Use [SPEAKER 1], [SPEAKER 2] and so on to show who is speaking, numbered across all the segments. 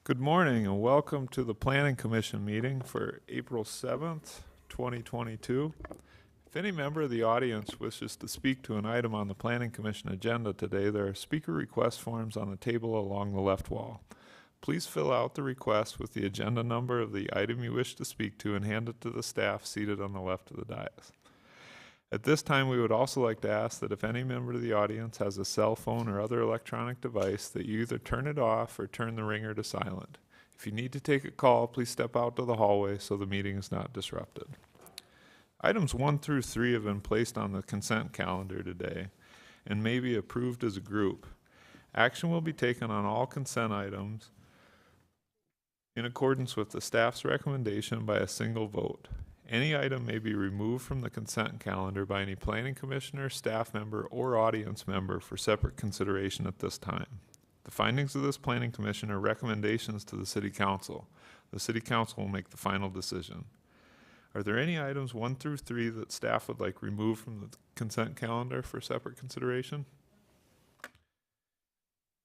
[SPEAKER 1] Good morning and welcome to the Planning Commission meeting for April 7th, 2022. If any member of the audience wishes to speak to an item on the Planning Commission agenda today, there are speaker request forms on the table along the left wall. Please fill out the request with the agenda number of the item you wish to speak to and hand it to the staff seated on the left of the dais. At this time, we would also like to ask that if any member of the audience has a cell phone or other electronic device, that you either turn it off or turn the ringer to silent. If you need to take a call, please step out to the hallway so the meeting is not disrupted. Items 1 through 3 have been placed on the consent calendar today and may be approved as a group. Action will be taken on all consent items in accordance with the staff's recommendation by a single vote. Any item may be removed from the consent calendar by any planning commissioner, staff member, or audience member for separate consideration at this time. The findings of this planning commission are recommendations to the city council. The city council will make the final decision. Are there any items 1 through 3 that staff would like removed from the consent calendar for separate consideration?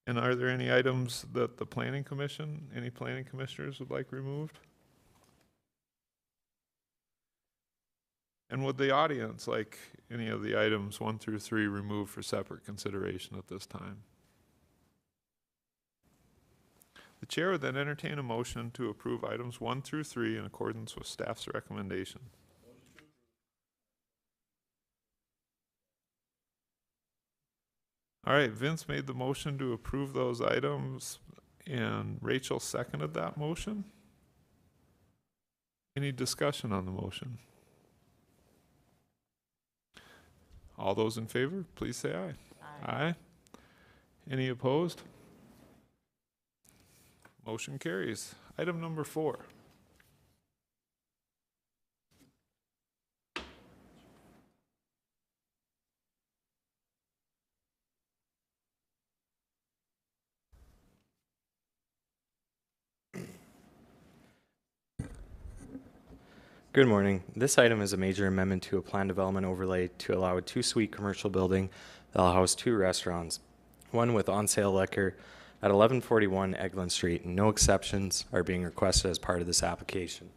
[SPEAKER 1] And are there any items that the planning commission, any planning commissioners would like removed? And would the audience like any of the items 1 through 3 removed for separate consideration at this time? The chair would then entertain a motion to approve items 1 through 3 in accordance with staff's recommendation. All right, Vince made the motion to approve those items and Rachel seconded that motion. Any discussion on the motion? All those in favor, please say aye. Aye. Aye. Any opposed? Motion carries. Item number 4.
[SPEAKER 2] Good morning. This item is a major amendment to a plan development overlay to allow a 2-suite commercial building that will house 2 restaurants, one with on-sale liquor at 1141 Eglin Street. No exceptions are being requested as part of this application.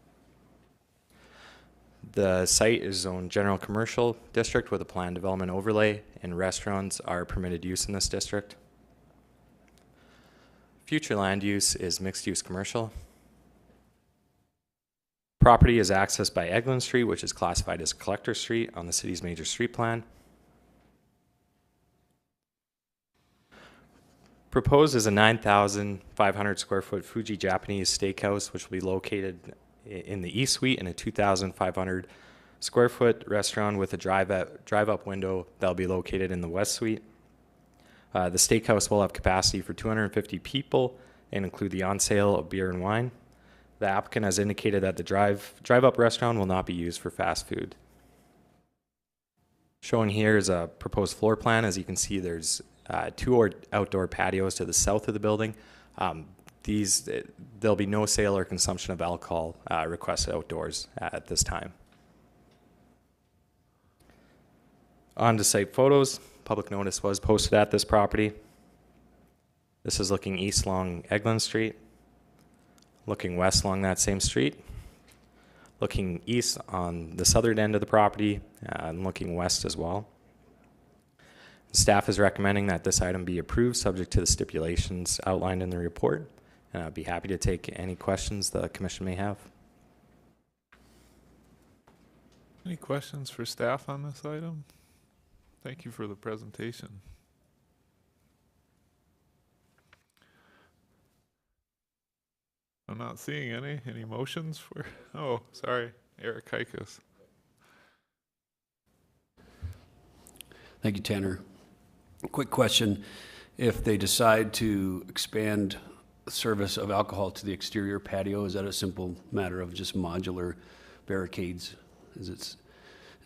[SPEAKER 2] The site is zoned general commercial district with a plan development overlay, and restaurants are permitted use in this district. Future land use is mixed-use commercial. Property is accessed by Eglin Street, which is classified as Collector Street on the city's major street plan. Proposed is a 9,500 square foot Fuji Japanese steakhouse, which will be located in the East Suite, and a 2,500 square foot restaurant with a drive-up window that will be located in the West Suite. The steakhouse will have capacity for 250 people and include the on-sale of beer and wine. The applicant has indicated that the drive-up restaurant will not be used for fast food. Shown here is a proposed floor plan. As you can see, there's 2 outdoor patios to the south of the building. There'll be no sale or consumption of alcohol requested outdoors at this time. On to site photos. Public notice was posted at this property. This is looking east along Eglin Street. Looking west along that same street, looking east on the southern end of the property, and looking west as well. The staff is recommending that this item be approved subject to the stipulations outlined in the report, and I'd be happy to take any questions the commission may have.
[SPEAKER 1] Any questions for staff on this item? Thank you for the presentation. I'm not seeing any motions for, oh, sorry, Eric Hikus.
[SPEAKER 3] Thank you, Tanner. Quick question. If they decide to expand service of alcohol to the exterior patio, is that a simple matter of just modular barricades? Is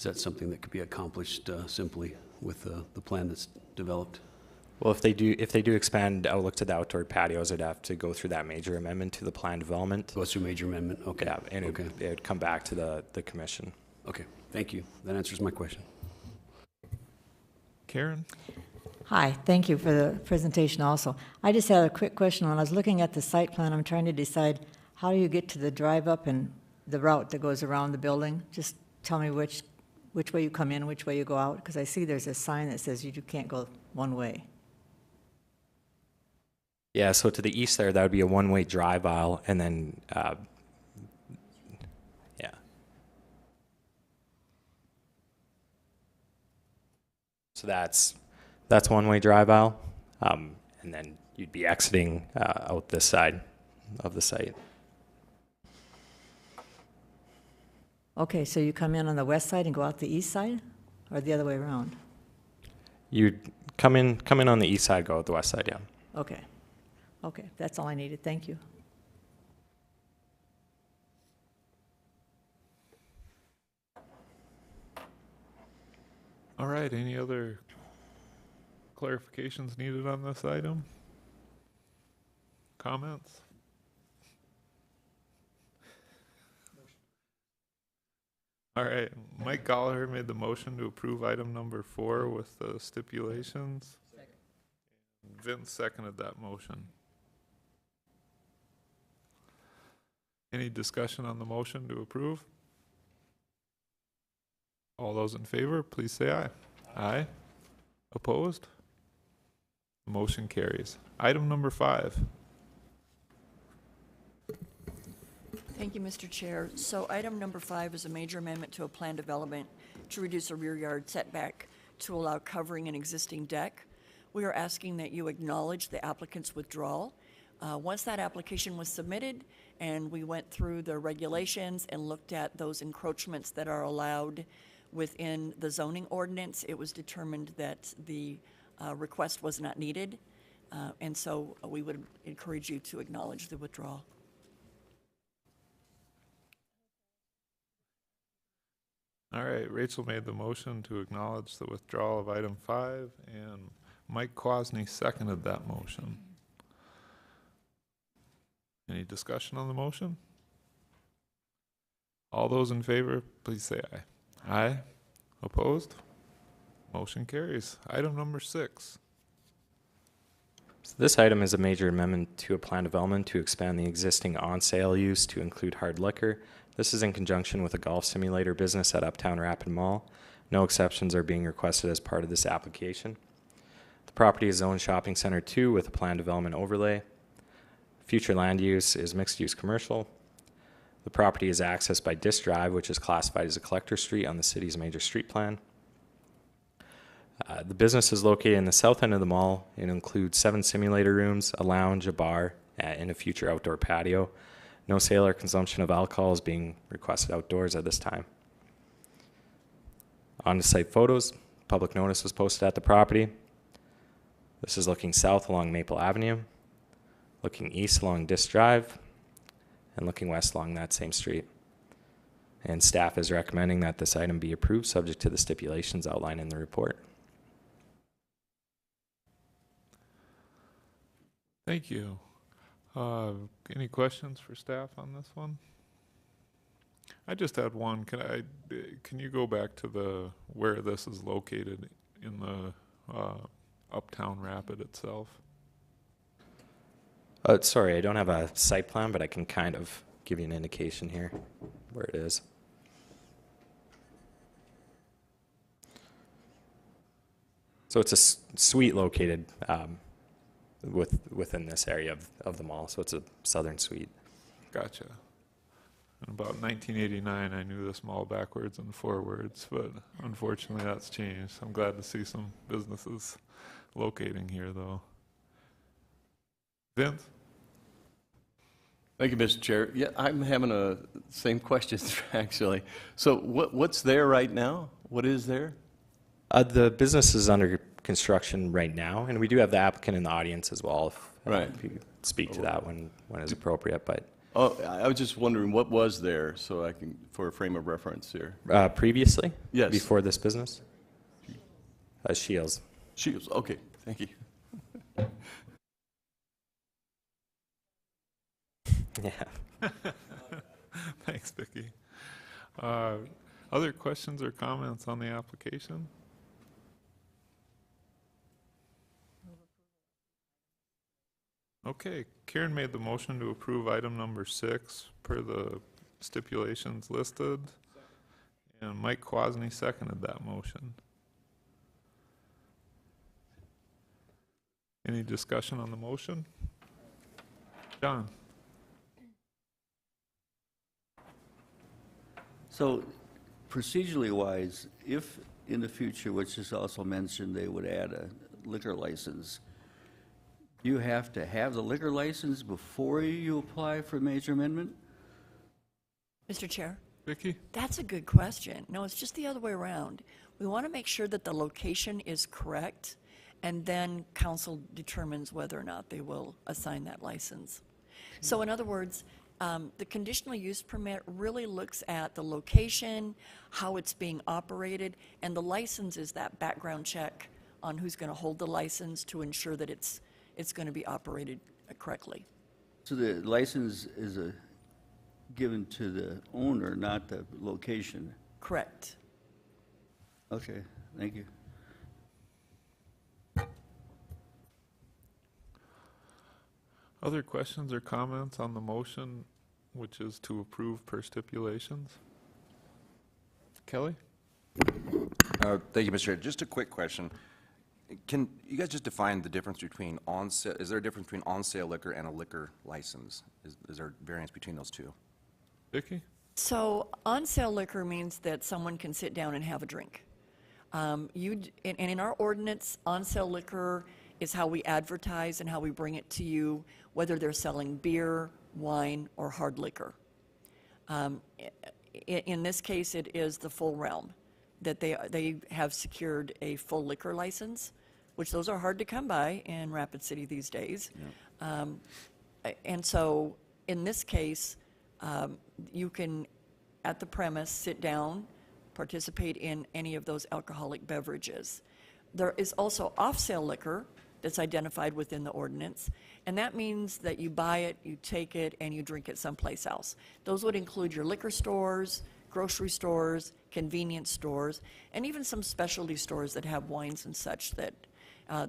[SPEAKER 3] that something that could be accomplished simply with the plan that's developed?
[SPEAKER 2] Well, if they do expand outlook to the outdoor patios, it'd have to go through that major amendment to the plan development.
[SPEAKER 3] Go through major amendment, okay.
[SPEAKER 2] Yeah, and it would come back to the commission.
[SPEAKER 3] Okay, thank you. That answers my question.
[SPEAKER 1] Karen?
[SPEAKER 4] Hi, thank you for the presentation also. I just had a quick question. When I was looking at the site plan, I'm trying to decide how you get to the drive-up and the route that goes around the building. Just tell me which way you come in, which way you go out, because I see there's a sign that says you can't go one way.
[SPEAKER 2] Yeah, so to the east there, that would be a one-way drive aisle, and then, yeah. So that's one-way drive aisle, and then you'd be exiting out this side of the site.
[SPEAKER 4] Okay, so you come in on the west side and go out the east side, or the other way around?
[SPEAKER 2] You'd come in on the east side, go out the west side, yeah.
[SPEAKER 4] Okay. Okay, that's all I needed. Thank you.
[SPEAKER 1] All right, any other clarifications needed on this item? Comments? All right, Mike Gallagher made the motion to approve item number 4 with the stipulations. Second. Vince seconded that motion. Any discussion on the motion to approve? All those in favor, please say aye. Aye. Opposed? Motion carries. Item number 5.
[SPEAKER 5] Thank you, Mr. Chair. So item number 5 is a major amendment to a plan development to reduce a rear yard setback to allow covering an existing deck. We are asking that you acknowledge the applicant's withdrawal. Once that application was submitted and we went through the regulations and looked at those encroachments that are allowed within the zoning ordinance, it was determined that the request was not needed. And so we would encourage you to acknowledge the withdrawal.
[SPEAKER 1] All right, Rachel made the motion to acknowledge the withdrawal of item 5, and Mike Kwasny seconded that motion. Any discussion on the motion? All those in favor, please say aye. Aye. Opposed? Motion carries. Item number 6.
[SPEAKER 2] So this item is a major amendment to a plan development to expand the existing on-sale use to include hard liquor. This is in conjunction with a golf simulator business at Uptown Rapid Mall. No exceptions are being requested as part of this application. The property is zoned shopping center 2 with a plan development overlay. Future land use is mixed-use commercial. The property is accessed by Disk Drive, which is classified as a collector street on the city's major street plan. The business is located in the south end of the mall and includes 7 simulator rooms, a lounge, a bar, and a future outdoor patio. No sale or consumption of alcohol is being requested outdoors at this time. On-site photos, public notice was posted at the property. This is looking south along Maple Avenue, looking east along Disk Drive, and looking west along that same street. And staff is recommending that this item be approved subject to the stipulations outlined in the report.
[SPEAKER 1] Thank you. Any questions for staff on this one? I just had one. Can you go back to where this is located in the Uptown Rapid itself?
[SPEAKER 2] Sorry, I don't have a site plan, but I can kind of give you an indication here where it is. So it's a suite located within this area of the mall, so it's a southern suite.
[SPEAKER 1] Gotcha. In about 1989, I knew this mall backwards and forwards, but unfortunately that's changed. I'm glad to see some businesses locating here, though. Vince?
[SPEAKER 6] Thank you, Mr. Chair. Yeah, I'm having the same questions, actually. So what's there right now? What is there?
[SPEAKER 2] The business is under construction right now, and we do have the applicant in the audience as well, if you could speak to that when it's appropriate. But
[SPEAKER 6] I was just wondering what was there, so I can, for a frame of reference here.
[SPEAKER 2] Previously?
[SPEAKER 6] Yes.
[SPEAKER 2] Before this business? Shields.
[SPEAKER 6] Shields, okay, thank you.
[SPEAKER 2] Yeah.
[SPEAKER 1] Thanks, Vicki. Other questions or comments on the application? Okay, Karen made the motion to approve item number 6 per the stipulations listed. And Mike Quasny seconded that motion. Any discussion on the motion? John?
[SPEAKER 7] So procedurally wise, if in the future, which is also mentioned, they would add a liquor license, you have to have the liquor license before you apply for major amendment?
[SPEAKER 5] Mr. Chair?
[SPEAKER 1] Vicki?
[SPEAKER 5] That's a good question. No, it's just the other way around. We want to make sure that the location is correct, and then council determines whether or not they will assign that license. So in other words, the conditional use permit really looks at the location, how it's being operated, and the license is that background check on who's going to hold the license to ensure that it's going to be operated correctly.
[SPEAKER 7] So the license is given to the owner, not the location?
[SPEAKER 5] Correct.
[SPEAKER 7] Okay, thank you.
[SPEAKER 1] Other questions or comments on the motion, which is to approve per stipulations? Kelly?
[SPEAKER 8] Thank you, Mr. Chair. Just a quick question. Can you guys just define the difference between on-sale, is there a difference between on-sale liquor and a liquor license? Is there a variance between those two?
[SPEAKER 1] Vicki?
[SPEAKER 5] So on-sale liquor means that someone can sit down and have a drink. And in our ordinance, on-sale liquor is how we advertise and how we bring it to you, whether they're selling beer, wine, or hard liquor. In this case, it is the full realm, that they have secured a full liquor license, which those are hard to come by in Rapid City these days. Yeah. And so in this case, you can, at the premise, sit down, participate in any of those alcoholic beverages. There is also off-sale liquor that's identified within the ordinance, and that means that you buy it, you take it, and you drink it someplace else. Those would include your liquor stores, grocery stores, convenience stores, and even some specialty stores that have wines and such that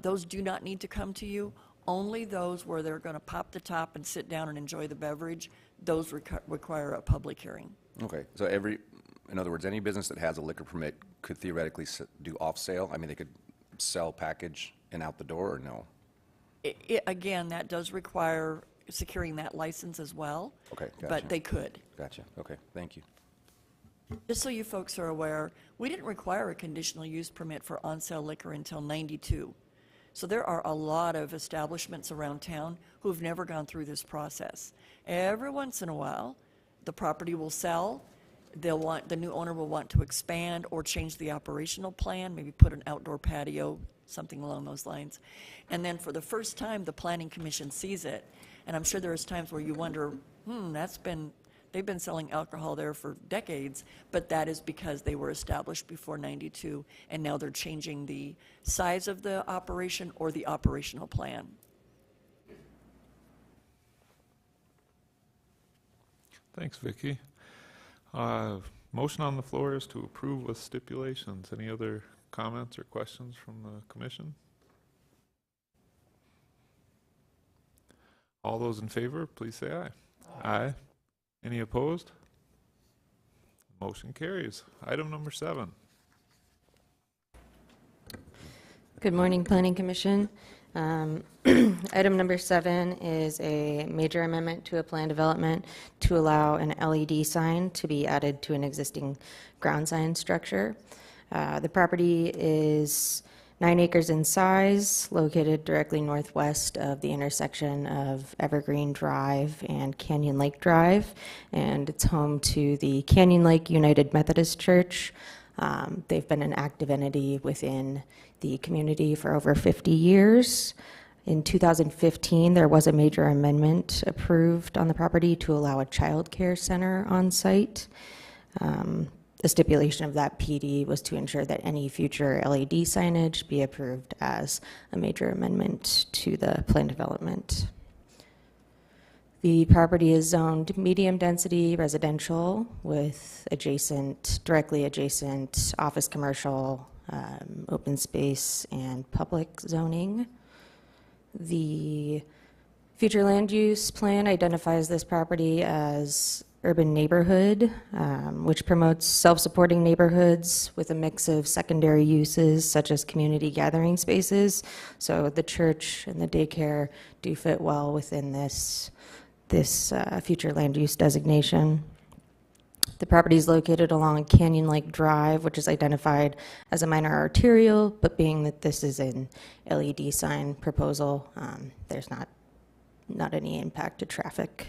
[SPEAKER 5] those do not need to come to you. Only those where they're going to pop the top and sit down and enjoy the beverage, those require a public hearing.
[SPEAKER 8] Okay, so in other words, any business that has a liquor permit could theoretically do off-sale? I mean, they could sell package and out the door, or no?
[SPEAKER 5] Again, that does require securing that license as well.
[SPEAKER 8] Okay, gotcha.
[SPEAKER 5] But they could.
[SPEAKER 8] Gotcha, okay, thank you.
[SPEAKER 5] Just so you folks are aware, we didn't require a conditional use permit for on-sale liquor until '92. So there are a lot of establishments around town who've never gone through this process. Every once in a while, the property will sell. The new owner will want to expand or change the operational plan, maybe put an outdoor patio, something along those lines. And then for the first time, the Planning Commission sees it. And I'm sure there's times where you wonder, they've been selling alcohol there for decades, but that is because they were established before '92, and now they're changing the size of the operation or the operational plan.
[SPEAKER 1] Thanks, Vicki. Motion on the floor is to approve with stipulations. Any other comments or questions from the commission? All those in favor, please say aye. Aye. Any opposed? Motion carries. Item number 7.
[SPEAKER 9] Good morning, Planning Commission. Item number 7 is a major amendment to a plan development to allow an LED sign to be added to an existing ground sign structure. The property is 9 acres in size, located directly northwest of the intersection of Evergreen Drive and Canyon Lake Drive, and it's home to the Canyon Lake United Methodist Church. They've been an active entity within the community for over 50 years. In 2015, there was a major amendment approved on the property to allow a child care center on site. The stipulation of that PD was to ensure that any future LED signage be approved as a major amendment to the plan development. The property is zoned medium-density residential with directly adjacent office, commercial, open space, and public zoning. The Future land use plan identifies this property as urban neighborhood, which promotes self-supporting neighborhoods with a mix of secondary uses such as community gathering spaces. So the church and the daycare do fit well within this future land use designation. The property is located along Canyon Lake Drive, which is identified as a minor arterial, but being that this is an LED sign proposal, there's not any impact to traffic.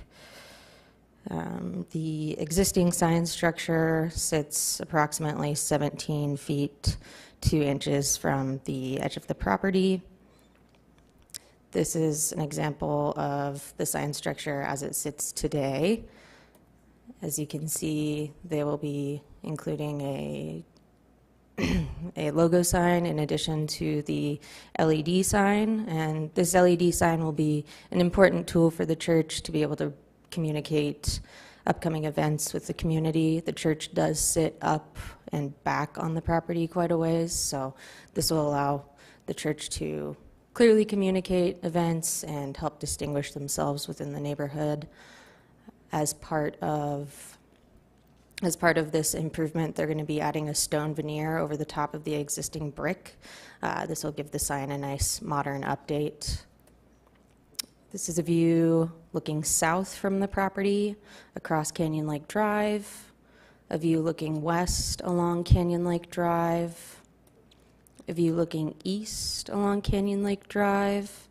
[SPEAKER 9] The existing sign structure sits approximately 17 feet 2 inches from the edge of the property. This is an example of the sign structure as it sits today. As you can see, they will be including a logo sign in addition to the LED sign, and this LED sign will be an important tool for the church to be able to communicate upcoming events with the community. The church does sit up and back on the property quite a ways, so this will allow the church to clearly communicate events and help distinguish themselves within the neighborhood. As part of this improvement, they're going to be adding a stone veneer over the top of the existing brick. This will give the sign a nice modern update. This is a view looking south from the property across Canyon Lake Drive, a view looking west along Canyon Lake Drive, a view looking east along Canyon Lake Drive,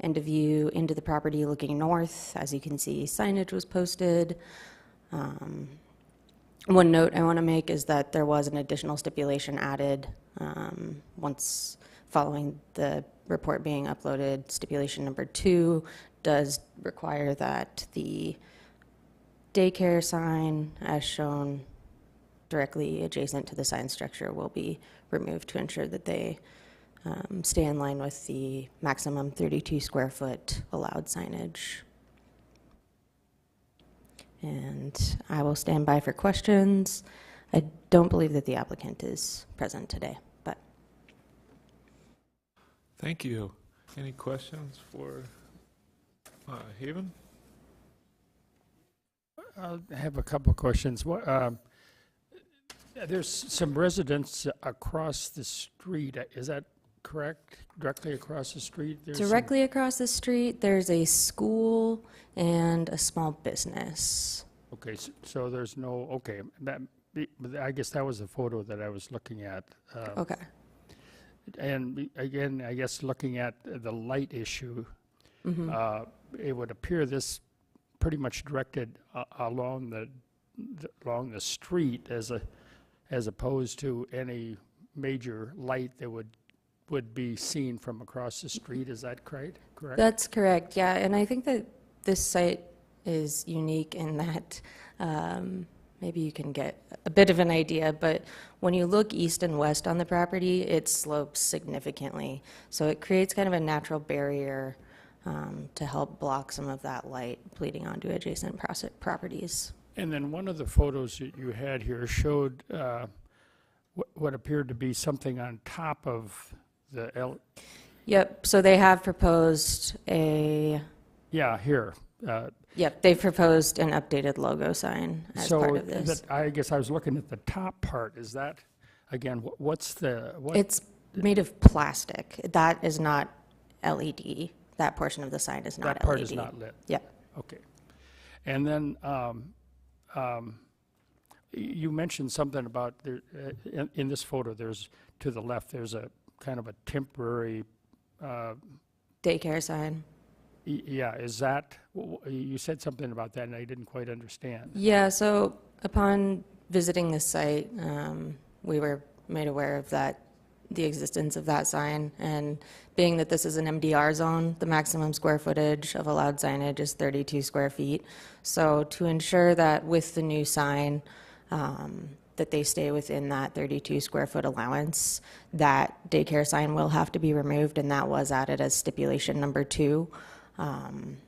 [SPEAKER 9] and a view into the property looking north. As you can see, signage was posted. One note I want to make is that there was an additional stipulation added once following the report being uploaded. Stipulation number 2 does require that the daycare sign, as shown directly adjacent to the sign structure, will be removed to ensure that they stay in line with the maximum 32 square foot allowed signage. And I will stand by for questions. I don't believe that the applicant is present today, but.
[SPEAKER 1] Thank you. Any questions for Haven?
[SPEAKER 10] I have a couple of questions. There's some residents across the street. Is that correct? Directly across the street?
[SPEAKER 9] Directly across the street, there's a school and a small business.
[SPEAKER 10] Okay, so there's no, okay, I guess that was the photo that I was looking at.
[SPEAKER 9] Okay.
[SPEAKER 10] And again, I guess looking at the light issue, it would appear this pretty much directed along the street as opposed to any major light that would be seen from across the street. Is that correct?
[SPEAKER 9] That's correct, yeah. And I think that this site is unique in that maybe you can get a bit of an idea, but when you look east and west on the property, it slopes significantly. So it creates kind of a natural barrier to help block some of that light bleeding onto adjacent properties.
[SPEAKER 10] And then one of the photos that you had here showed what appeared to be something on top of the
[SPEAKER 9] Yep, so they have proposed a...
[SPEAKER 10] Yeah, here.
[SPEAKER 9] Yep, they've proposed an updated logo sign as part of this.
[SPEAKER 10] So I guess I was looking at the top part. Is that, again, what's the...
[SPEAKER 9] It's made of plastic. That is not LED. That portion of the sign is not LED.
[SPEAKER 10] That part is not lit?
[SPEAKER 9] Yep.
[SPEAKER 10] Okay. And then you mentioned something about, in this photo, there's, to the left, there's a kind of a temporary...
[SPEAKER 9] daycare sign.
[SPEAKER 10] Yeah, is that, you said something about that and I didn't quite understand.
[SPEAKER 9] Yeah, so upon visiting this site, we were made aware of the existence of that sign, and being that this is an MDR zone, the maximum square footage of allowed signage is 32 square feet. So to ensure that with the new sign, that they stay within that 32 square foot allowance, that daycare sign will have to be removed, and that was added as stipulation number 2. And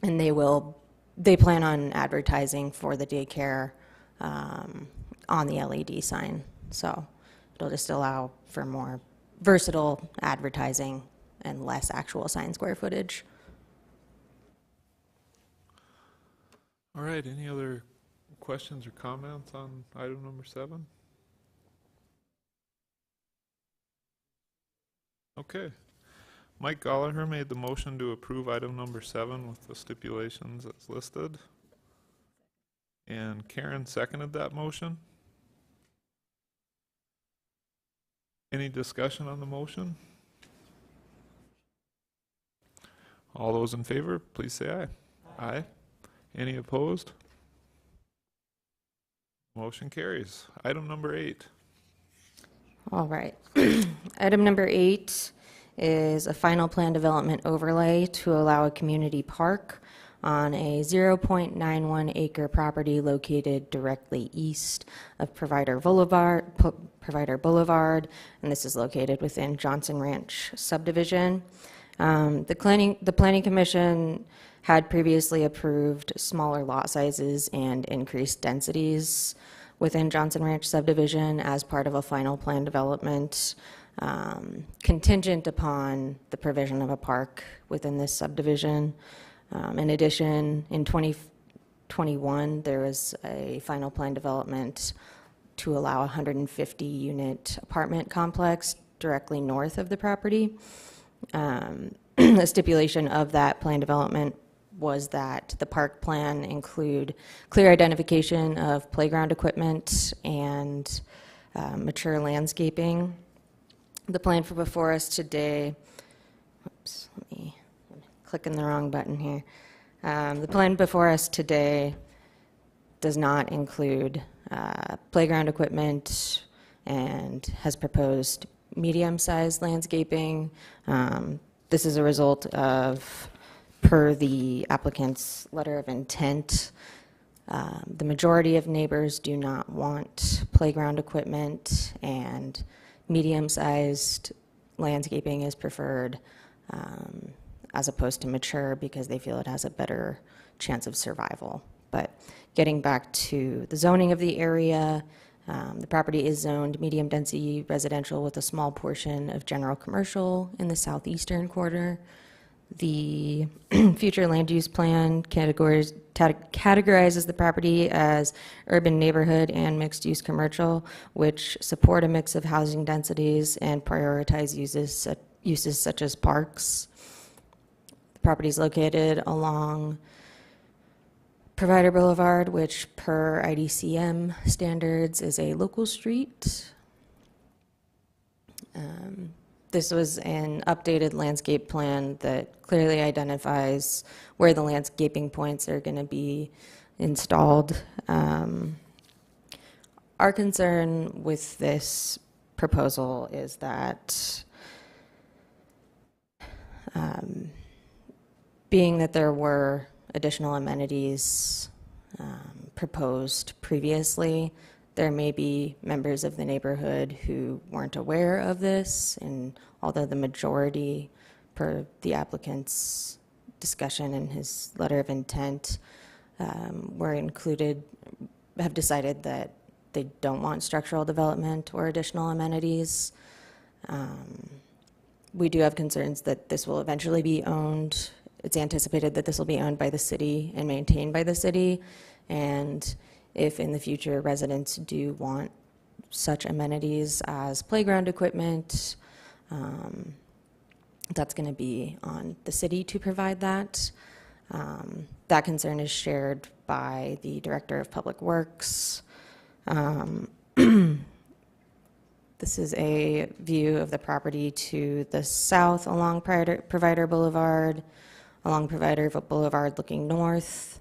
[SPEAKER 9] they plan on advertising for the daycare on the LED sign. So it'll just allow for more versatile advertising and less actual sign square footage.
[SPEAKER 1] All right, any other questions or comments on item number 7? Okay. Mike Gallagher made the motion to approve item number 7 with the stipulations as listed. And Karen seconded that motion. Any discussion on the motion? All those in favor, please say aye. Aye. Any opposed? Motion carries. Item number 8.
[SPEAKER 9] All right. Item number 8 is a final plan development overlay to allow a community park on a 0.91 acre property located directly east of Provider Boulevard, and this is located within Johnson Ranch subdivision. The Planning Commission had previously approved smaller lot sizes and increased densities within Johnson Ranch subdivision as part of a final plan development, contingent upon the provision of a park within this subdivision. In addition, in 2021, there was a final plan development to allow a 150-unit apartment complex directly north of the property. A stipulation of that plan development was that the park plan include clear identification of playground equipment and mature landscaping. The plan for before us today, oops, I'm clicking the wrong button here. The plan before us today does not include playground equipment and has proposed medium-sized landscaping. This is a result of, per the applicant's letter of intent, the majority of neighbors do not want playground equipment, and medium-sized landscaping is preferred as opposed to mature because they feel it has a better chance of survival. But getting back to the zoning of the area, the property is zoned medium density residential with a small portion of general commercial in the southeastern quarter. The future land use plan categorizes the property as urban neighborhood and mixed use commercial, which support a mix of housing densities and prioritize uses such as parks. The property is located along Provider Boulevard, which per IDCM standards is a local street. This was an updated landscape plan that clearly identifies where the landscaping points are going to be installed. Our concern with this proposal is that being that there were additional amenities proposed previously, there may be members of the neighborhood who weren't aware of this, and although the majority, per the applicant's discussion and his letter of intent, were included, have decided that they don't want structural development or additional amenities. We do have concerns that this will eventually be owned. It's anticipated that this will be owned by the city and maintained by the city, and if in the future residents do want such amenities as playground equipment, that's going to be on the city to provide that. That concern is shared by the Director of Public Works. This is a view of the property to the south along Provider Boulevard, along Provider Boulevard looking north.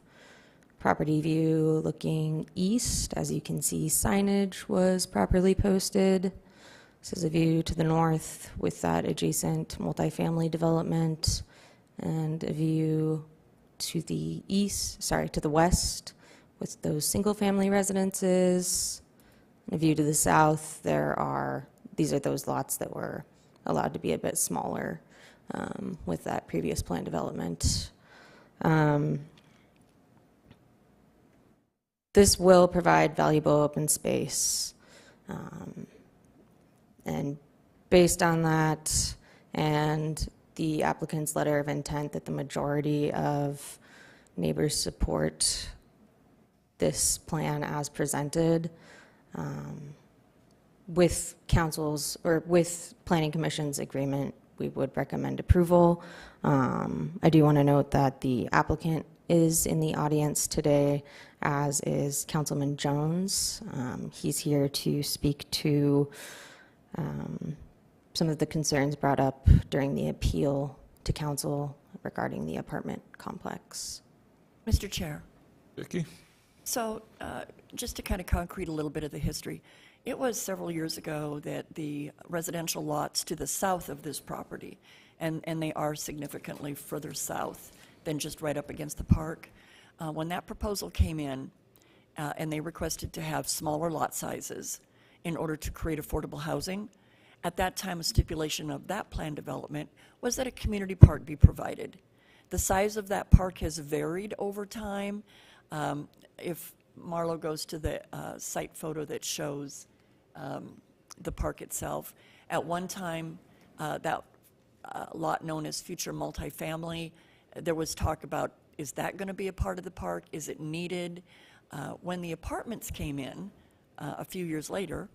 [SPEAKER 9] Property view looking east. As you can see, signage was properly posted. This is a view to the north with that adjacent multifamily development, and a view to the to the west with those single-family residences. And a view to the south, these are those lots that were allowed to be a bit smaller with that previous plan development. This will provide valuable open space. And based on that and the applicant's letter of intent that the majority of neighbors support this plan as presented. With council's, or with Planning Commission's agreement, we would recommend approval. I do want to note that the applicant is in the audience today, as is Councilman Jones. He's here to speak to some of the concerns brought up during the appeal to council regarding the apartment complex.
[SPEAKER 5] Mr. Chair.
[SPEAKER 1] Vicki?
[SPEAKER 5] So just to kind of concrete a little bit of the history, it was several years ago that the residential lots to the south of this property, and they are significantly further south than just right up against the park, when that proposal came in and they requested to have smaller lot sizes in order to create affordable housing, at that time a stipulation of that plan development was that a community park be provided. The size of that park has varied over time. If Marlo goes to the site photo that shows the park itself, at one time that lot known as future multifamily, there was talk about, is that going to be a part of the park? Is it needed? When the apartments came in a few years later,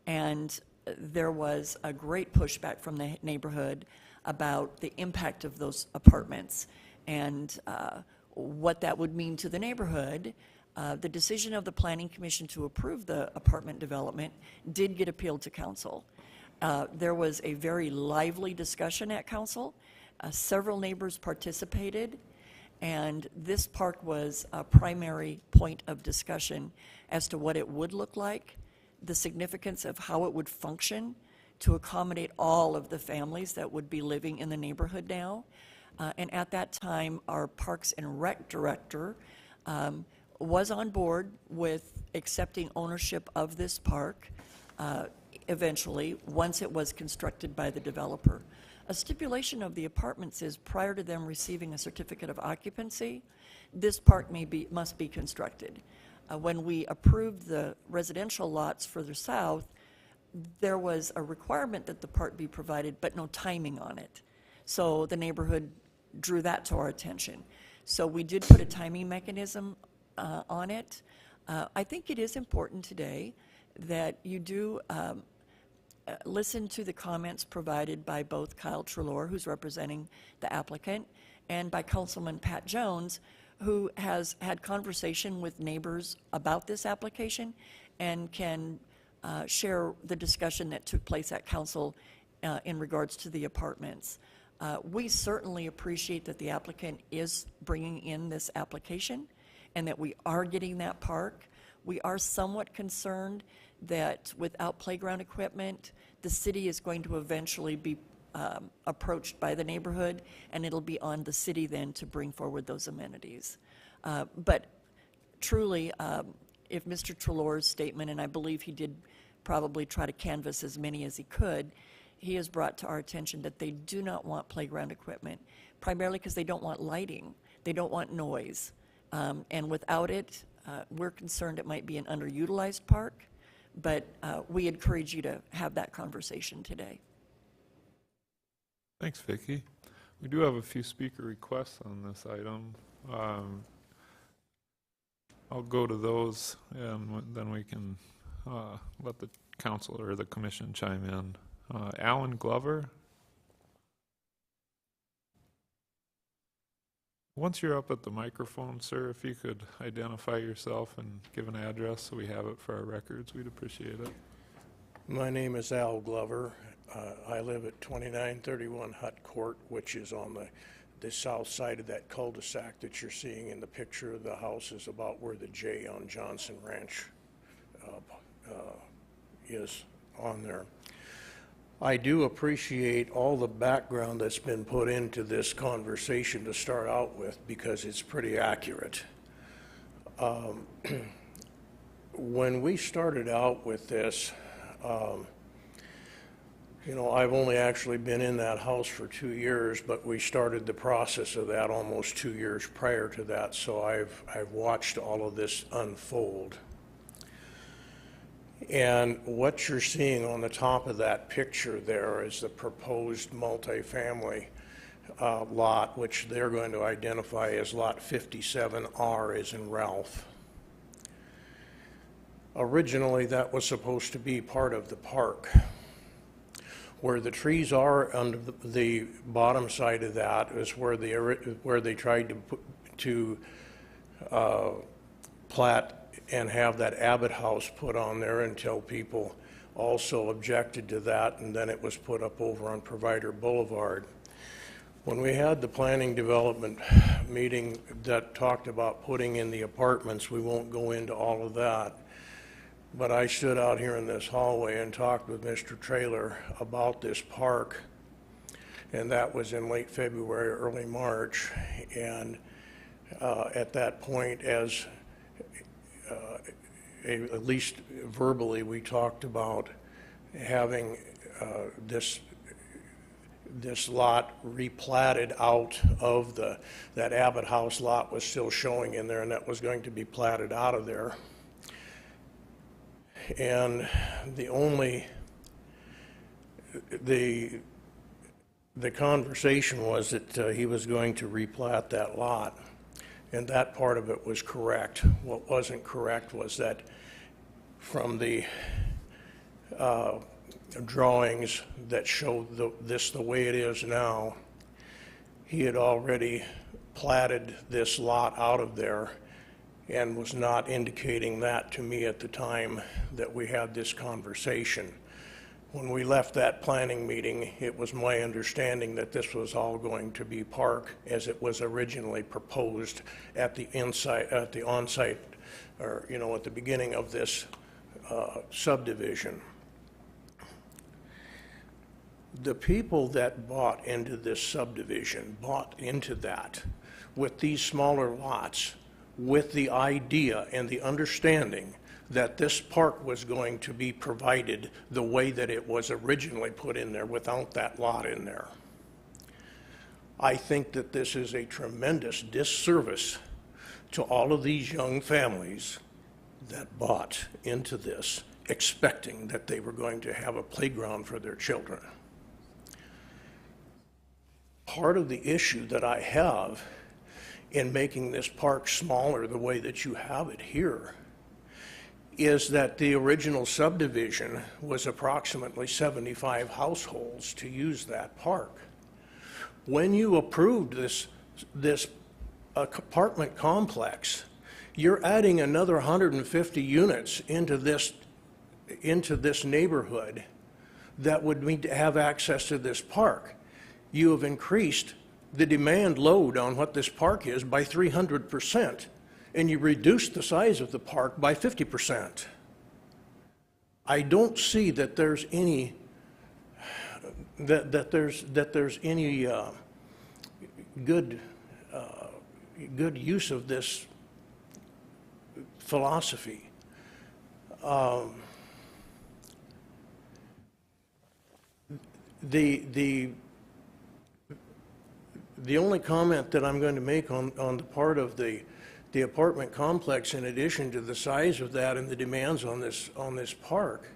[SPEAKER 5] and there was a great pushback from the neighborhood about the impact of those apartments and what that would mean to the neighborhood, the decision of the Planning Commission to approve the apartment development did get appealed to council. There was a very lively discussion at council. Several neighbors participated, and this park was a primary point of discussion as to what it would look like, the significance of how it would function to accommodate all of the families that would be living in the neighborhood now. And at that time, our Parks and Rec director was on board with accepting ownership of this park eventually, once it was constructed by the developer. A stipulation of the apartments is prior to them receiving a certificate of occupancy, this park must be constructed. When we approved the residential lots further south, there was a requirement that the park be provided, but no timing on it. So the neighborhood drew that to our attention. So we did put a timing mechanism on it. I think it is important today that you do listen to the comments provided by both Kyle Trelaw, who's representing the applicant, and by Councilman Pat Jones, who has had conversation with neighbors about this application and can share the discussion that took place at council in regards to the apartments. We certainly appreciate that the applicant is bringing in this application and that we are getting that park. We are somewhat concerned that without playground equipment, the city is going to eventually be approached by the neighborhood, and it'll be on the city then to bring forward those amenities. But truly, if Mr. Trelaw's statement, and I believe he did probably try to canvass as many as he could, he has brought to our attention that they do not want playground equipment, primarily because they don't want lighting, they don't want noise. And without it, we're concerned it might be an underutilized park, but we encourage you to have that conversation today.
[SPEAKER 1] Thanks, Vicki. We do have a few speaker requests on this item. I'll go to those, and then we can let the council or the commission chime in. Alan Glover. Once you're up at the microphone, sir, if you could identify yourself and give an address so we have it for our records, we'd appreciate it.
[SPEAKER 11] My name is Al Glover. I live at 2931 Hut Court, which is on the south side of that cul-de-sac that you're seeing in the picture. The house is about where the J on Johnson Ranch is on there. I do appreciate all the background that's been put into this conversation to start out with, because it's pretty accurate. When we started out with this, you know, I've only actually been in that house for 2 years, but we started the process of that almost 2 years prior to that, so I've watched all of this unfold. And what you're seeing on the top of that picture there is the proposed multifamily lot, which they're going to identify as Lot 57R, as in Ralph. Originally, that was supposed to be part of the park. Where the trees are on the bottom side of that is where they tried to plat and have that Abbott House put on there until people also objected to that, and then it was put up over on Provider Boulevard. When we had the planning development meeting that talked about putting in the apartments, we won't go into all of that, but I stood out here in this hallway and talked with Mr. Traylor about this park, and that was in late February, early March, and at that point, as at least verbally, we talked about having this lot replatted out of that Abbott House lot was still showing in there, and that was going to be platted out of there. And the conversation was that he was going to replat that lot, and that part of it was correct. What wasn't correct was that from the drawings that showed this the way it is now, he had already platted this lot out of there and was not indicating that to me at the time that we had this conversation. When we left that planning meeting, it was my understanding that this was all going to be park as it was originally proposed at the on-site, or at the beginning of this subdivision. The people that bought into this subdivision bought into that with these smaller lots, with the idea and the understanding that this park was going to be provided the way that it was originally put in there without that lot in there. I think that this is a tremendous disservice to all of these young families that bought into this, expecting that they were going to have a playground for their children. Part of the issue that I have in making this park smaller the way that you have it here is that the original subdivision was approximately 75 households to use that park. When you approved this apartment complex, you're adding another 150 units into this neighborhood that would need to have access to this park. You have increased the demand load on what this park is by 300%, and you reduced the size of the park by 50%. I don't see that there's any good use of this philosophy. The only comment that I'm going to make on the part of the apartment complex, in addition to the size of that and the demands on this park,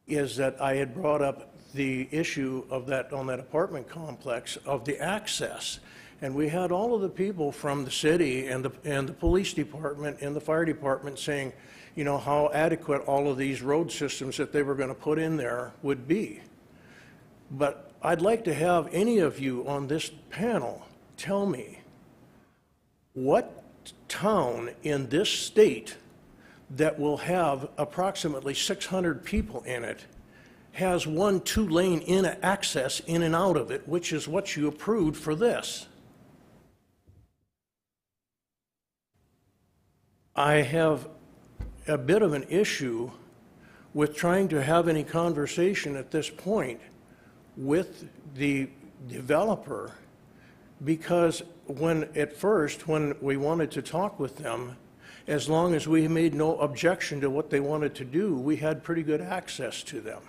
[SPEAKER 11] is that I had brought up the issue of that on that apartment complex of the access, and we had all of the people from the city and the police department and the fire department saying, how adequate all of these road systems that they were going to put in there would be. But I'd like to have any of you on this panel tell me what town in this state that will have approximately 600 people in it has one 2-lane access in and out of it, which is what you approved for this. I have a bit of an issue with trying to have any conversation at this point with the developer, because at first when we wanted to talk with them, as long as we made no objection to what they wanted to do, we had pretty good access to them.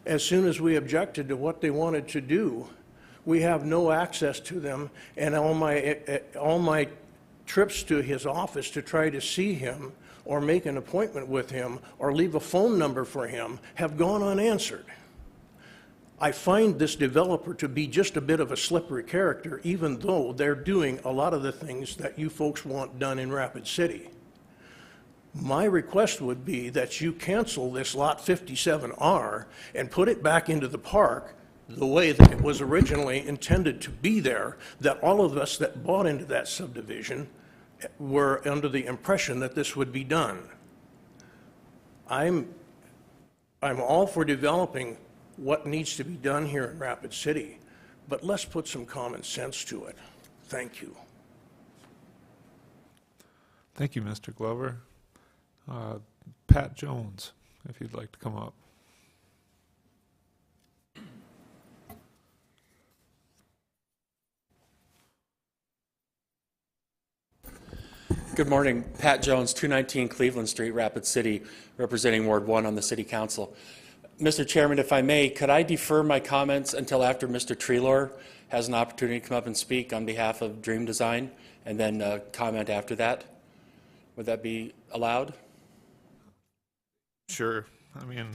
[SPEAKER 11] As soon as we objected to what they wanted to do, we have no access to them, and all my trips to his office to try to see him or make an appointment with him or leave a phone number for him have gone unanswered. I find this developer to be just a bit of a slippery character, even though they're doing a lot of the things that you folks want done in Rapid City. My request would be that you cancel this Lot 57R and put it back into the park the way that it was originally intended to be there, that all of us that bought into that subdivision were under the impression that this would be done. I'm all for developing what needs to be done here in Rapid City, but let's put some common sense to it. Thank you.
[SPEAKER 1] Thank you, Mr. Glover. Pat Jones, if you'd like to come up.
[SPEAKER 12] Good morning. Pat Jones, 219 Cleveland Street, Rapid City, representing Ward 1 on the City Council. Mr. Chairman, if I may, could I defer my comments until after Mr. Treelor has an opportunity to come up and speak on behalf of Dream Design, and then comment after that? Would that be allowed?
[SPEAKER 1] Sure. I mean,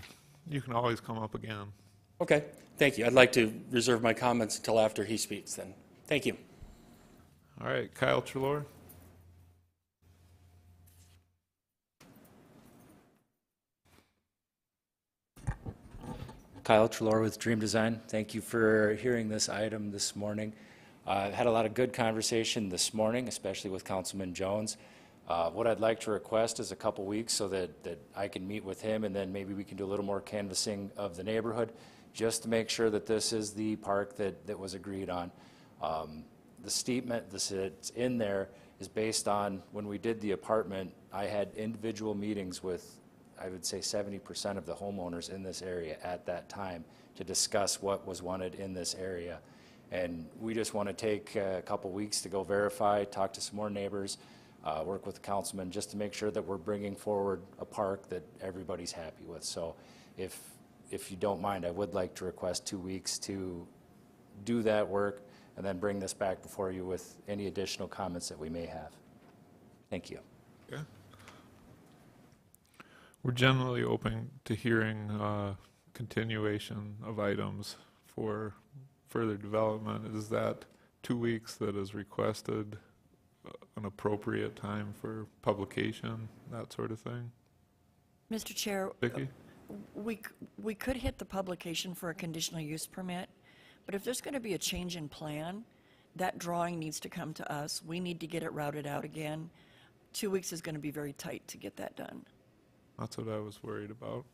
[SPEAKER 1] you can always come up again.
[SPEAKER 12] Okay. Thank you. I'd like to reserve my comments until after he speaks then. Thank you.
[SPEAKER 1] All right, Kyle Treelor.
[SPEAKER 13] Kyle Treelor with Dream Design. Thank you for hearing this item this morning. I've had a lot of good conversation this morning, especially with Councilman Jones. What I'd like to request is a couple weeks so that I can meet with him, and then maybe we can do a little more canvassing of the neighborhood just to make sure that this is the park that was agreed on. The statement that's in there is based on when we did the apartment. I had individual meetings with, I would say, 70% of the homeowners in this area at that time to discuss what was wanted in this area. And we just want to take a couple weeks to go verify, talk to some more neighbors, work with the councilman just to make sure that we're bringing forward a park that everybody's happy with. So if you don't mind, I would like to request 2 weeks to do that work and then bring this back before you with any additional comments that we may have. Thank you.
[SPEAKER 1] Okay. We're generally open to hearing continuation of items for further development. Is that 2 weeks that is requested an appropriate time for publication, that sort of thing?
[SPEAKER 5] Mr. Chair,
[SPEAKER 1] Vicki?
[SPEAKER 5] we could hit the publication for a conditional use permit, but if there's going to be a change in plan, that drawing needs to come to us. We need to get it routed out again. 2 weeks is going to be very tight to get that done.
[SPEAKER 1] That's what I was worried about.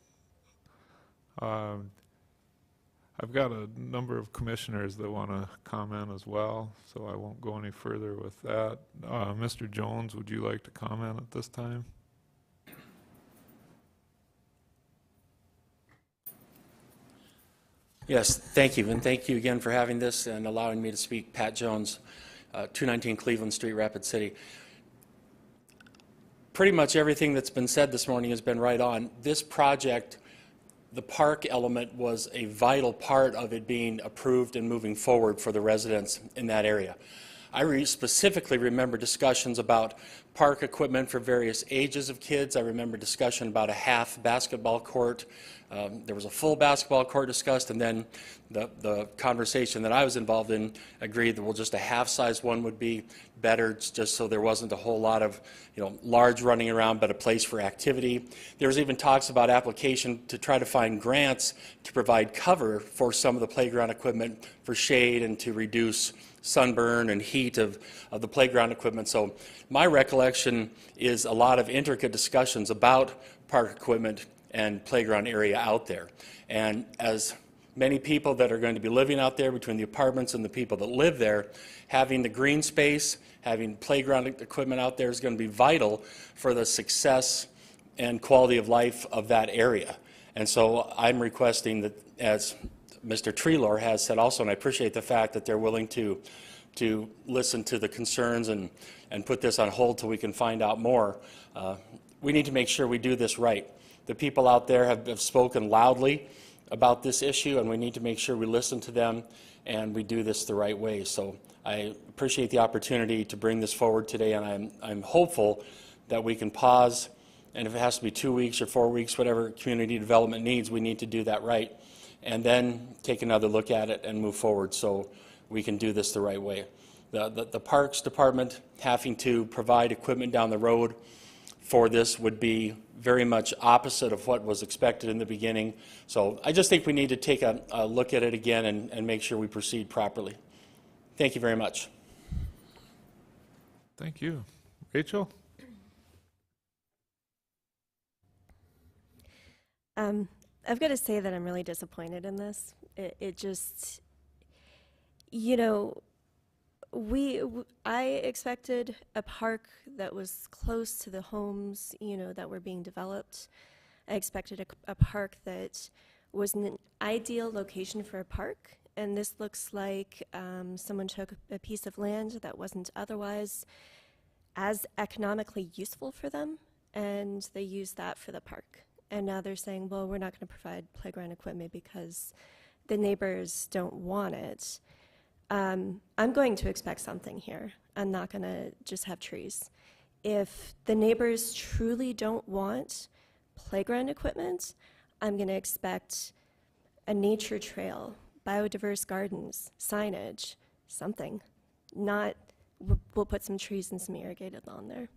[SPEAKER 1] I've got a number of commissioners that want to comment as well, so I won't go any further with that. Mr. Jones, would you like to comment at this time?
[SPEAKER 12] Yes, thank you, and thank you again for having this and allowing me to speak. Pat Jones, 219 Cleveland Street, Rapid City. Pretty much everything that's been said this morning has been right on. This project, the park element, was a vital part of it being approved and moving forward for the residents in that area. I specifically remember discussions about park equipment for various ages of kids. I remember discussion about a half basketball court. There was a full basketball court discussed, and then the conversation that I was involved in agreed that, well, just a half-size one would be better, just so there wasn't a whole lot of, large running around, but a place for activity. There was even talks about application to try to find grants to provide cover for some of the playground equipment for shade and to reduce sunburn and heat of the playground equipment. So my recollection is a lot of intricate discussions about park equipment and playground area out there. And as many people that are going to be living out there, between the apartments and the people that live there, having the green space, having playground equipment out there is going to be vital for the success and quality of life of that area. And so I'm requesting that, as Mr. Treelor has said also, and I appreciate the fact that they're willing to listen to the concerns and put this on hold till we can find out more. We need to make sure we do this right. The people out there have spoken loudly about this issue, and we need to make sure we listen to them and we do this the right way. So I appreciate the opportunity to bring this forward today, and I'm hopeful that we can pause, and if it has to be 2 weeks or 4 weeks, whatever community development needs, we need to do that right, and then take another look at it and move forward so we can do this the right way. The Parks Department having to provide equipment down the road for this would be very much opposite of what was expected in the beginning. So I just think we need to take a look at it again and make sure we proceed properly. Thank you very much.
[SPEAKER 1] Thank you. Rachel?
[SPEAKER 14] I've got to say that I'm really disappointed in this. It just, you know, I expected a park that was close to the homes, you know, that were being developed. I expected a park that was an ideal location for a park, and this looks like someone took a piece of land that wasn't otherwise as economically useful for them, and they used that for the park. And now they're saying, well, we're not going to provide playground equipment because the neighbors don't want it. I'm going to expect something here. I'm not going to just have trees. If the neighbors truly don't want playground equipment, I'm going to expect a nature trail, biodiverse gardens, signage, something. Not, we'll put some trees and some irrigated lawn there.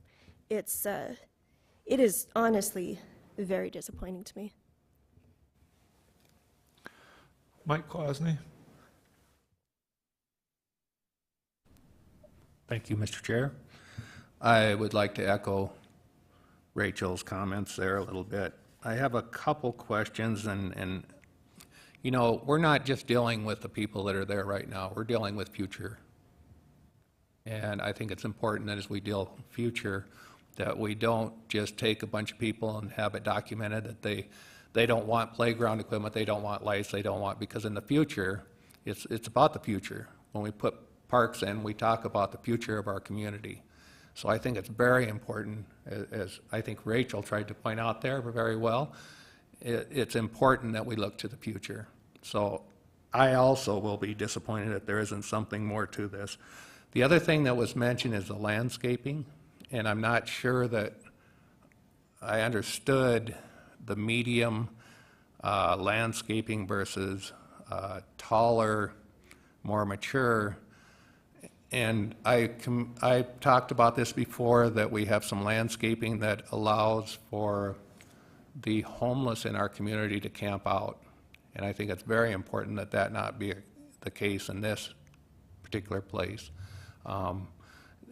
[SPEAKER 14] It is honestly very disappointing to me.
[SPEAKER 1] Mike Klosny?
[SPEAKER 15] Thank you, Mr. Chair. I would like to echo Rachel's comments there a little bit. I have a couple questions, and you know, we're not just dealing with the people that are there right now. We're dealing with future. And I think it's important that as we deal with future, that we don't just take a bunch of people and have it documented that they don't want playground equipment, they don't want lights, they don't want, because in the future, it's about the future. When we put parks in, we talk about the future of our community. So I think it's very important, as I think Rachel tried to point out there very well, it's important that we look to the future. So I also will be disappointed if there isn't something more to this. The other thing that was mentioned is the landscaping, and I'm not sure that I understood the medium landscaping versus taller, more mature. And I talked about this before, that we have some landscaping that allows for the homeless in our community to camp out. And I think it's very important that that not be the case in this particular place.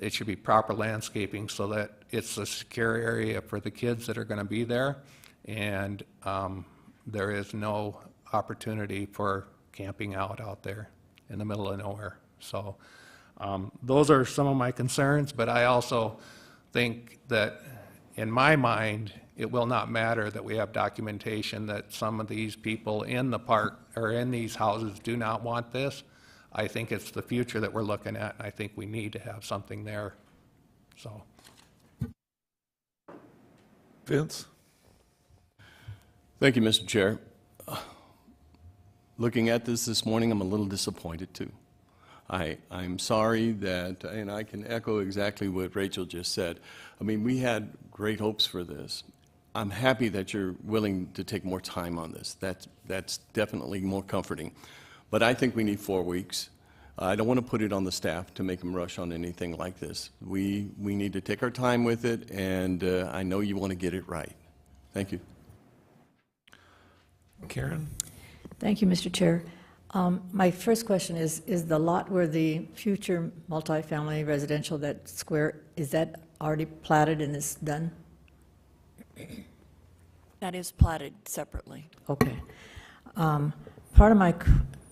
[SPEAKER 15] It should be proper landscaping so that it's a secure area for the kids that are going to be there, and there is no opportunity for camping out there in the middle of nowhere. So those are some of my concerns, but I also think that in my mind, it will not matter that we have documentation that some of these people in the park or in these houses do not want this. I think it's the future that we're looking at, and I think we need to have something there. So,
[SPEAKER 1] Vince?
[SPEAKER 6] Thank you, Mr. Chair. Looking at this morning, I'm a little disappointed too. I'm sorry that, and I can echo exactly what Rachel just said. I mean, we had great hopes for this. I'm happy that you're willing to take more time on this. That's definitely more comforting. But I think we need 4 weeks. I don't want to put it on the staff to make them rush on anything like this. We need to take our time with it, and I know you want to get it right. Thank you.
[SPEAKER 1] Karen?
[SPEAKER 4] Thank you, Mr. Chair. My first question is the lot where the future multifamily residential, that square, is that already platted and is done?
[SPEAKER 5] That is platted separately.
[SPEAKER 4] Okay. Part of my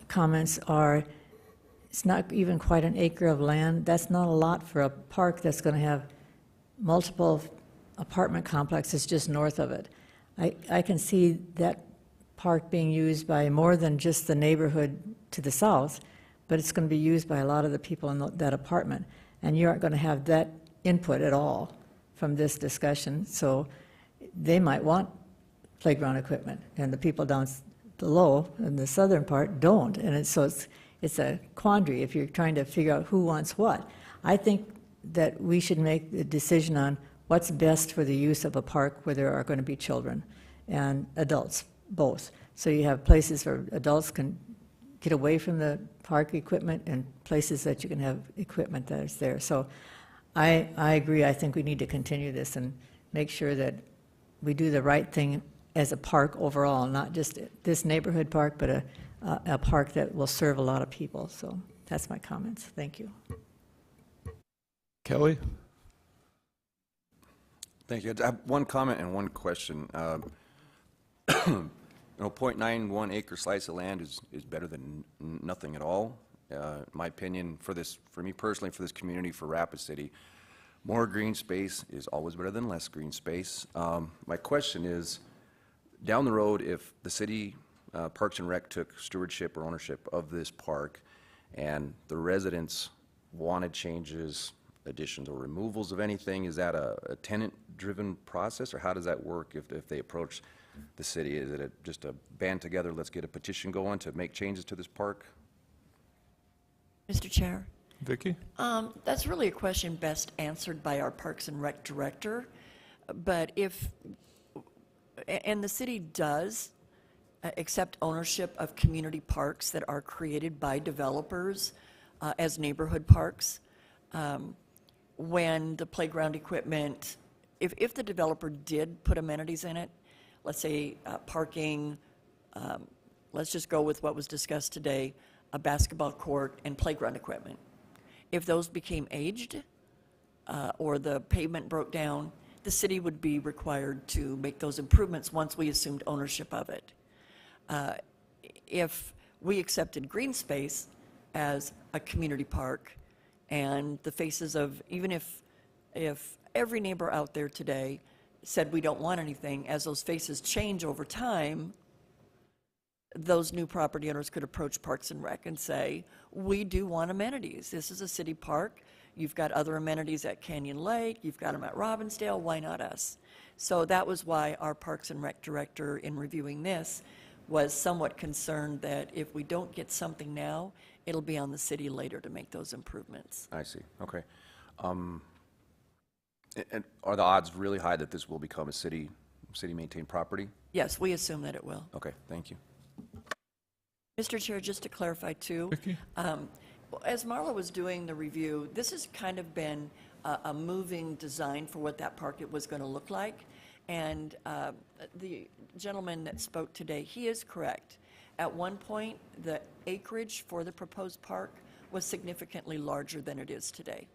[SPEAKER 4] comments are, it's not even quite an acre of land. That's not a lot for a park that's going to have multiple apartment complexes just north of it. I can see that park being used by more than just the neighborhood to the south, but it's going to be used by a lot of the people in that apartment. And you aren't going to have that input at all from this discussion. So they might want playground equipment, and the people down below in the southern part don't. And it's a quandary if you're trying to figure out who wants what. I think that we should make the decision on what's best for the use of a park where there are going to be children and adults, both. So you have places where adults can get away from the park equipment and places that you can have equipment that is there. So I agree. I think we need to continue this and make sure that we do the right thing as a park overall, not just this neighborhood park, but a park that will serve a lot of people. So that's my comments. Thank you.
[SPEAKER 1] Kelly?
[SPEAKER 8] Thank you. I have one comment and one question. 0.91 acre slice of land is better than nothing at all. In my opinion, for me personally, for this community, for Rapid City, more green space is always better than less green space. My question is, down the road, if the city Parks and Rec took stewardship or ownership of this park and the residents wanted changes, additions, or removals of anything, is that a tenant-driven process, or how does that work if they approach the city? Is it just a band together, let's get a petition going to make changes to this park?
[SPEAKER 5] Mr. Chair?
[SPEAKER 1] Vicki?
[SPEAKER 5] That's really a question best answered by our Parks and Rec director. But and the city does accept ownership of community parks that are created by developers as neighborhood parks. When the playground equipment, if the developer did put amenities in it, let's say parking, let's just go with what was discussed today, a basketball court and playground equipment. If those became aged or the pavement broke down, the city would be required to make those improvements once we assumed ownership of it. If we accepted green space as a community park and the faces of, even if every neighbor out there today said we don't want anything, as those faces change over time, those new property owners could approach Parks and Rec and say, we do want amenities. This is a city park. You've got other amenities at Canyon Lake. You've got them at Robbinsdale. Why not us? So that was why our Parks and Rec director, in reviewing this, was somewhat concerned that if we don't get something now, it'll be on the city later to make those improvements.
[SPEAKER 8] I see. Okay. And are the odds really high that this will become a city-maintained property?
[SPEAKER 5] Yes, we assume that it will.
[SPEAKER 8] Okay, thank you.
[SPEAKER 5] Mr. Chair, just to clarify too, as Marla was doing the review, this has kind of been a moving design for what that park was going to look like. And the gentleman that spoke today, he is correct. At one point, the acreage for the proposed park was significantly larger than it is today.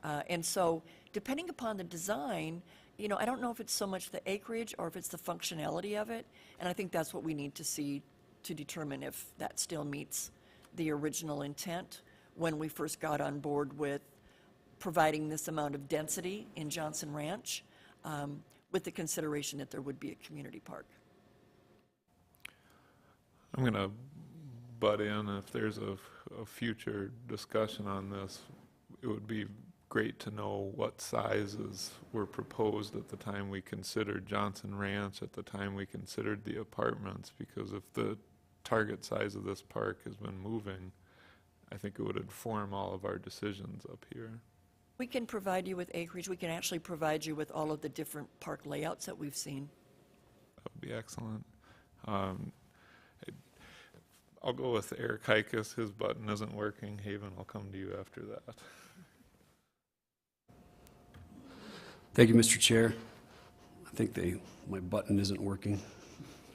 [SPEAKER 5] And so, depending upon the design, I don't know if it's so much the acreage or if it's the functionality of it. And I think that's what we need to see to determine if that still meets the original intent when we first got on board with providing this amount of density in Johnson Ranch, with the consideration that there would be a community park.
[SPEAKER 1] I'm going to butt in. If there's a future discussion on this, it would be great to know what sizes were proposed at the time we considered Johnson Ranch, at the time we considered the apartments, because if the target size of this park has been moving, I think it would inform all of our decisions up here.
[SPEAKER 5] We can provide you with acreage. We can actually provide you with all of the different park layouts that we've seen.
[SPEAKER 1] That would be excellent. I'll go with Eric Hikus. His button isn't working. Haven, I'll come to you after that.
[SPEAKER 3] Thank you, Mr. Chair. I think my button isn't working.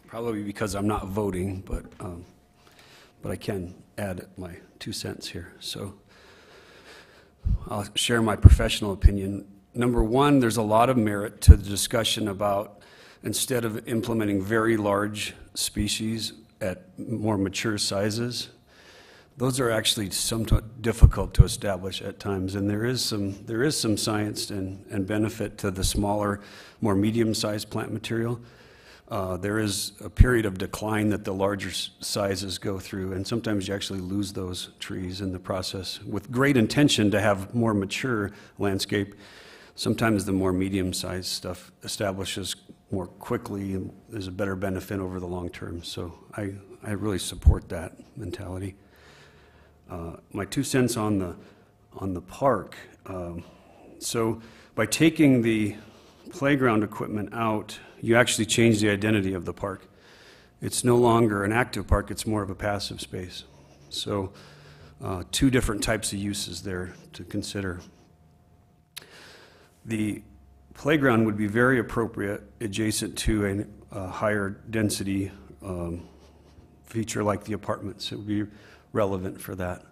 [SPEAKER 3] Probably because I'm not voting, but I can add my 2 cents here. So I'll share my professional opinion. Number one, there's a lot of merit to the discussion about, instead of implementing very large species at more mature sizes, those are actually somewhat difficult to establish at times, and there is some science and benefit to the smaller, more medium-sized plant material. There is a period of decline that the larger sizes go through, and sometimes you actually lose those trees in the process. With great intention to have more mature landscape, sometimes the more medium-sized stuff establishes more quickly and there's a better benefit over the long term. So I really support that mentality. My 2 cents on the park. So by taking the playground equipment out, you actually change the identity of the park. It's no longer an active park, it's more of a passive space. So 2 different types of uses there to consider. The playground would be very appropriate adjacent to a higher density feature like the apartments. It would be relevant for that.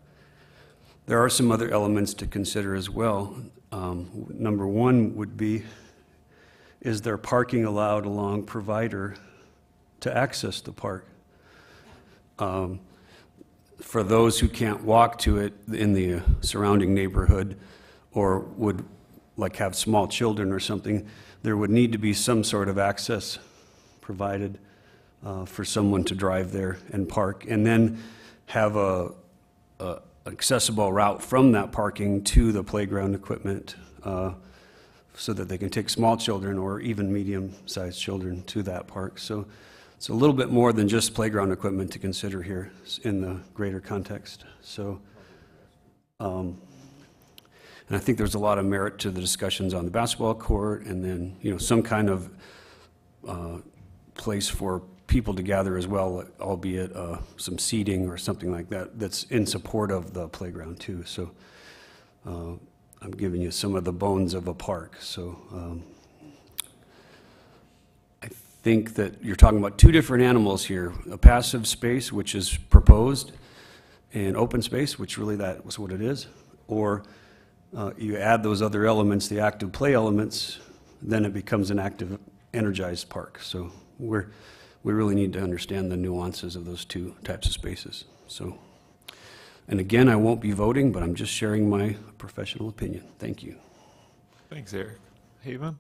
[SPEAKER 3] There are some other elements to consider as well. Number one would be, is there parking allowed along Provider to access the park? For those who can't walk to it in the surrounding neighborhood or would like have small children or something, there would need to be some sort of access provided for someone to drive there and park, and then have a accessible route from that parking to the playground equipment so that they can take small children or even medium-sized children to that park. So it's a little bit more than just playground equipment to consider here in the greater context. So, and I think there's a lot of merit to the discussions on the basketball court, and then, you know, some kind of place for people to gather as well, albeit some seating or something like that that's in support of the playground too. So I'm giving you some of the bones of a park. So I think that you're talking about two different animals here: a passive space, which is proposed, and open space, which really that was what it is. Or you add those other elements, the active play elements, then it becomes an active, energized park. So we really need to understand the nuances of those two types of spaces. So, and again, I won't be voting, but I'm just sharing my professional opinion. Thank you.
[SPEAKER 1] Thanks, Eric. Haven?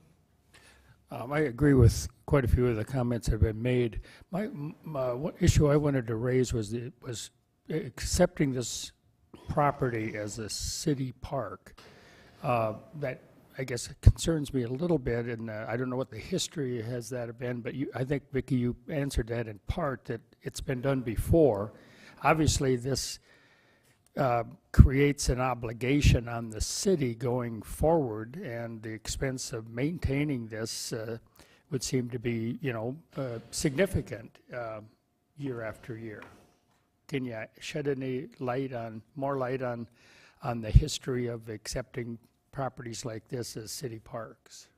[SPEAKER 10] I agree with quite a few of the comments that have been made. One issue I wanted to raise was accepting this property as a city park. That, I guess, it concerns me a little bit, and I don't know what the history has that been, but I think, Vicki, you answered that in part, that it's been done before. Obviously, this creates an obligation on the city going forward, and the expense of maintaining this would seem to be, you know, significant year after year. Can you shed any light on, more light on the history of accepting properties like this as city parks?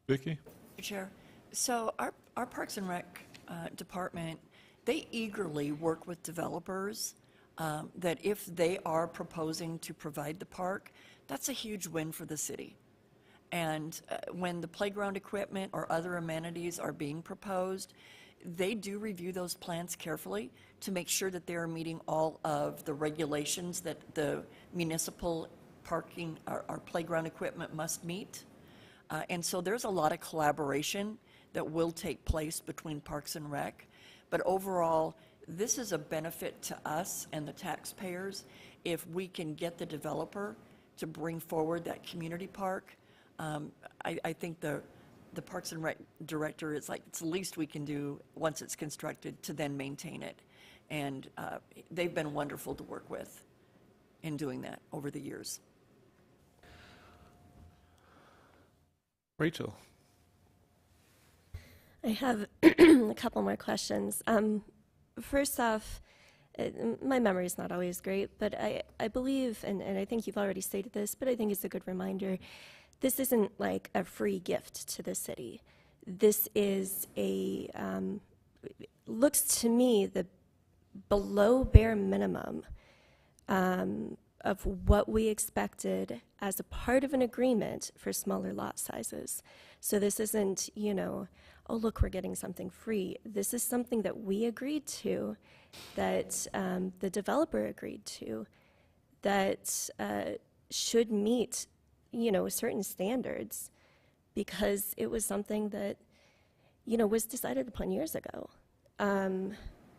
[SPEAKER 1] Vicki?
[SPEAKER 5] Chair, so our Parks and Rec department, they eagerly work with developers that if they are proposing to provide the park, that's a huge win for the city. And when the playground equipment or other amenities are being proposed, they do review those plans carefully to make sure that they are meeting all of the regulations that the municipal parking, our playground equipment must meet. And so there's a lot of collaboration that will take place between Parks and Rec. But overall, this is a benefit to us and the taxpayers if we can get the developer to bring forward that community park. I think the Parks and Rec director is like, it's the least we can do once it's constructed to then maintain it. And they've been wonderful to work with in doing that over the years.
[SPEAKER 1] Rachel?
[SPEAKER 14] I have a couple more questions. First off, my memory is not always great, but I believe, and I think you've already stated this, but I think it's a good reminder, this isn't like a free gift to the city. This is looks to me the below bare minimum of what we expected as a part of an agreement for smaller lot sizes. So this isn't, you know, oh, look, we're getting something free. This is something that we agreed to, that the developer agreed to, that should meet, you know, certain standards, because it was something that, you know, was decided upon years ago.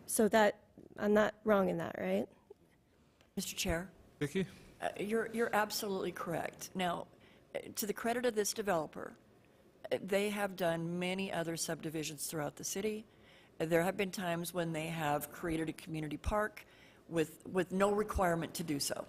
[SPEAKER 14] So that, I'm not wrong in that, right?
[SPEAKER 5] Mr. Chair?
[SPEAKER 1] Vicki?
[SPEAKER 5] You're absolutely correct. Now, to the credit of this developer, they have done many other subdivisions throughout the city. There have been times when they have created a community park with no requirement to do so,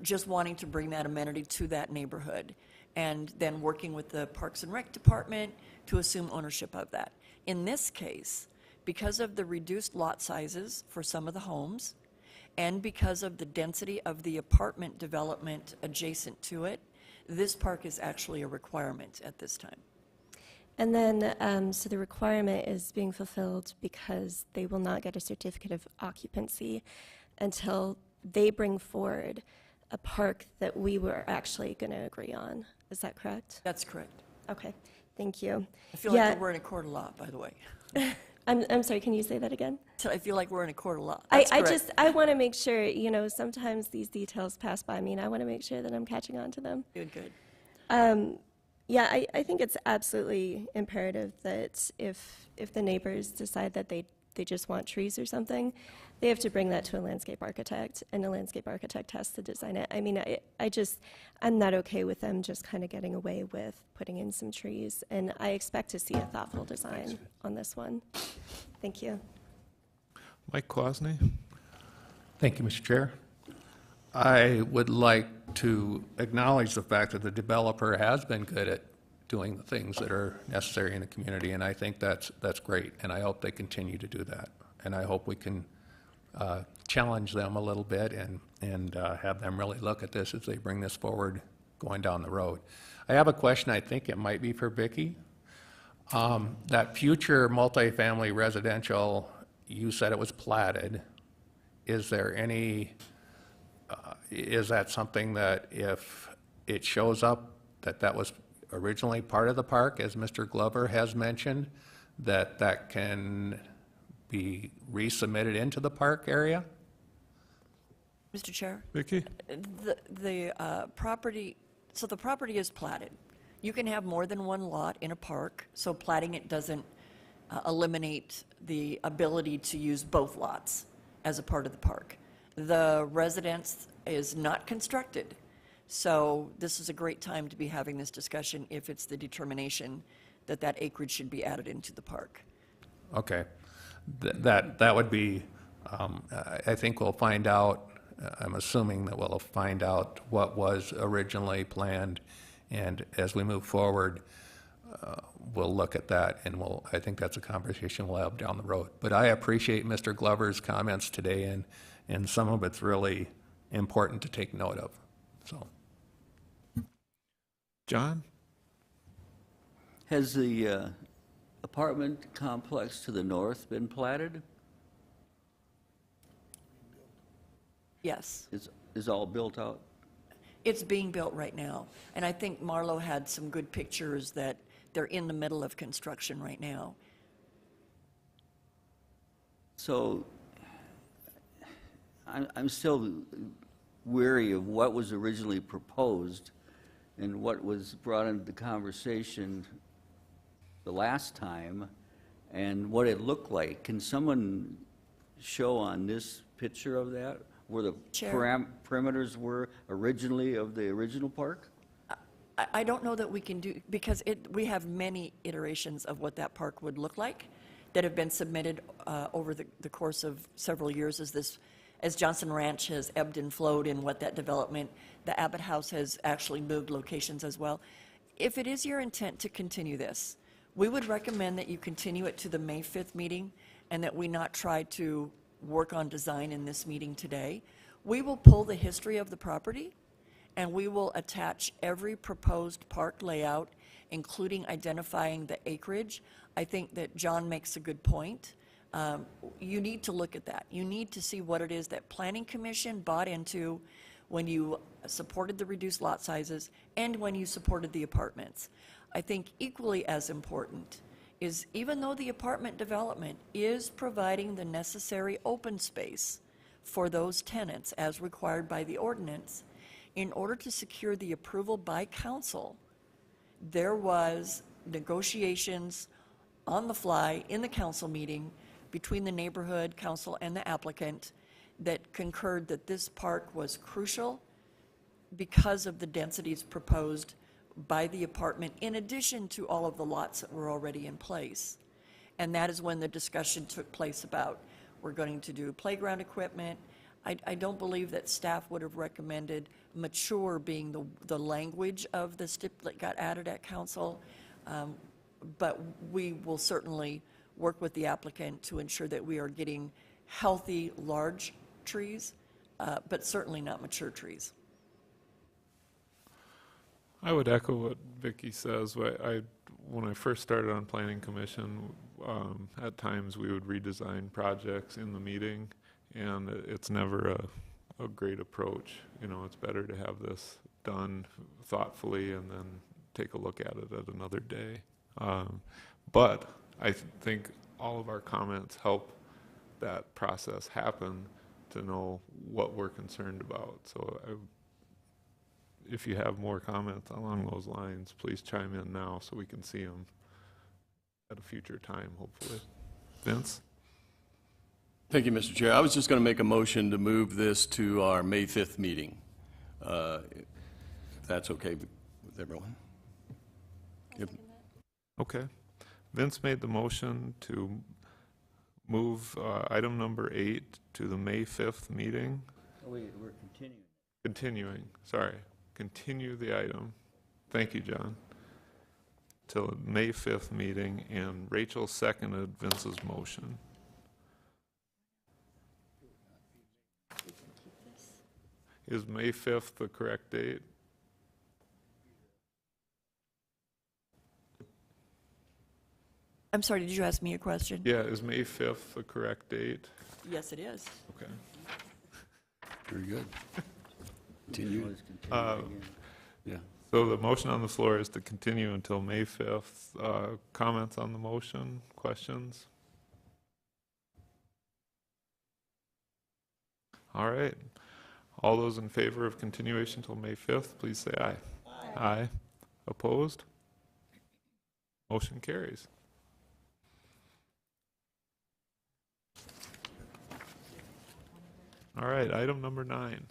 [SPEAKER 5] just wanting to bring that amenity to that neighborhood, and then working with the Parks and Rec department to assume ownership of that. In this case, because of the reduced lot sizes for some of the homes, and because of the density of the apartment development adjacent to it, This park is actually a requirement at this time.
[SPEAKER 14] And then, so the requirement is being fulfilled because they will not get a certificate of occupancy until they bring forward a park that we were actually going to agree on. Is that correct?
[SPEAKER 5] That's correct.
[SPEAKER 14] Okay, thank you.
[SPEAKER 5] I feel like we're in a court of law, by the way.
[SPEAKER 14] I'm sorry, can you say that again?
[SPEAKER 5] So I feel like we're in a court of law. That's correct.
[SPEAKER 14] I want to make sure, you know, sometimes these details pass by me, and I want to make sure that I'm catching on to them.
[SPEAKER 5] Good.
[SPEAKER 14] Yeah, I think it's absolutely imperative that if the neighbors decide that they just want trees or something, they have to bring that to a landscape architect, and the landscape architect has to design it. I mean, I'm not okay with them just kind of getting away with putting in some trees, and I expect to see a thoughtful design on this one. Thank you.
[SPEAKER 1] Mike Kwasny?
[SPEAKER 15] Thank you, Mr. Chair. I would like to acknowledge the fact that the developer has been good at doing the things that are necessary in the community, and I think that's great, and I hope they continue to do that. And I hope we can challenge them a little bit and have them really look at this as they bring this forward going down the road. I have a question. I think it might be for Vicki. That future multifamily residential, you said it was platted. Is there any, is that something that if it shows up that was originally part of the park, as Mr. Glover has mentioned, that can be resubmitted into the park area?
[SPEAKER 5] Mr. Chair?
[SPEAKER 1] Vicki?
[SPEAKER 5] The property, so the property is platted. You can have more than one lot in a park, so platting it doesn't eliminate the ability to use both lots as a part of the park. The residence is not constructed, so this is a great time to be having this discussion if it's the determination that that acreage should be added into the park.
[SPEAKER 15] Okay. That would be, I think we'll find out, I'm assuming that we'll find out what was originally planned, and as we move forward, we'll look at that, and I think that's a conversation we'll have down the road. But I appreciate Mr. Glover's comments today, and some of it's really important to take note of. So,
[SPEAKER 1] John?
[SPEAKER 7] Has the apartment complex to the north been platted?
[SPEAKER 5] Yes.
[SPEAKER 7] Is all built out?
[SPEAKER 5] It's being built right now, and I think Marlo had some good pictures that they're in the middle of construction right now.
[SPEAKER 7] So I'm still weary of what was originally proposed and what was brought into the conversation the last time and what it looked like. Can someone show on this picture of that where the perimeters were originally of the original park?
[SPEAKER 5] I don't know that we can do, because we have many iterations of what that park would look like that have been submitted over the course of several years as Johnson Ranch has ebbed and flowed in what that development, the Abbott House has actually moved locations as well. If it is your intent to continue this, we would recommend that you continue it to the May 5th meeting and that we not try to work on design in this meeting today. We will pull the history of the property and we will attach every proposed park layout, including identifying the acreage. I think that John makes a good point. You need to look at that. You need to see what it is that Planning Commission bought into when you supported the reduced lot sizes and when you supported the apartments. I think equally as important is, even though the apartment development is providing the necessary open space for those tenants as required by the ordinance, in order to secure the approval by council, there was negotiations on the fly in the council meeting between the neighborhood council and the applicant that concurred that this park was crucial because of the densities proposed by the apartment, in addition to all of the lots that were already in place. And that is when the discussion took place about, we're going to do playground equipment. I don't believe that staff would have recommended mature being the language of the stip that got added at council, but we will certainly work with the applicant to ensure that we are getting healthy, large trees, but certainly not mature trees.
[SPEAKER 1] I would echo what Vicky says. When I first started on Planning Commission, at times we would redesign projects in the meeting, and it's never a great approach. You know, it's better to have this done thoughtfully and then take a look at it at another day. But I think all of our comments help that process happen to know what we're concerned about. So if you have more comments along those lines, please chime in now so we can see them at a future time, hopefully. Vince?
[SPEAKER 6] Thank you, Mr. Chair. I was just going to make a motion to move this to our May 5th meeting. If that's okay with everyone. Yep.
[SPEAKER 1] Okay. Vince made the motion to move item number 8 to the May 5th meeting.
[SPEAKER 7] Oh, wait, we're continuing.
[SPEAKER 1] Continuing, sorry. Continue the item. Thank you, John. Till the May 5th meeting, and Rachel seconded Vince's motion. Is May 5th the correct date?
[SPEAKER 5] I'm sorry, did you ask me a question?
[SPEAKER 1] Yeah, is May 5th the correct date?
[SPEAKER 5] Yes, it is.
[SPEAKER 1] Okay.
[SPEAKER 3] Very good. Continue. Yeah.
[SPEAKER 1] So the motion on the floor is to continue until May 5th. Comments on the motion? Questions? All right. All those in favor of continuation till May 5th, please say aye. Aye. Aye. Opposed? Motion carries. All right, item number 9.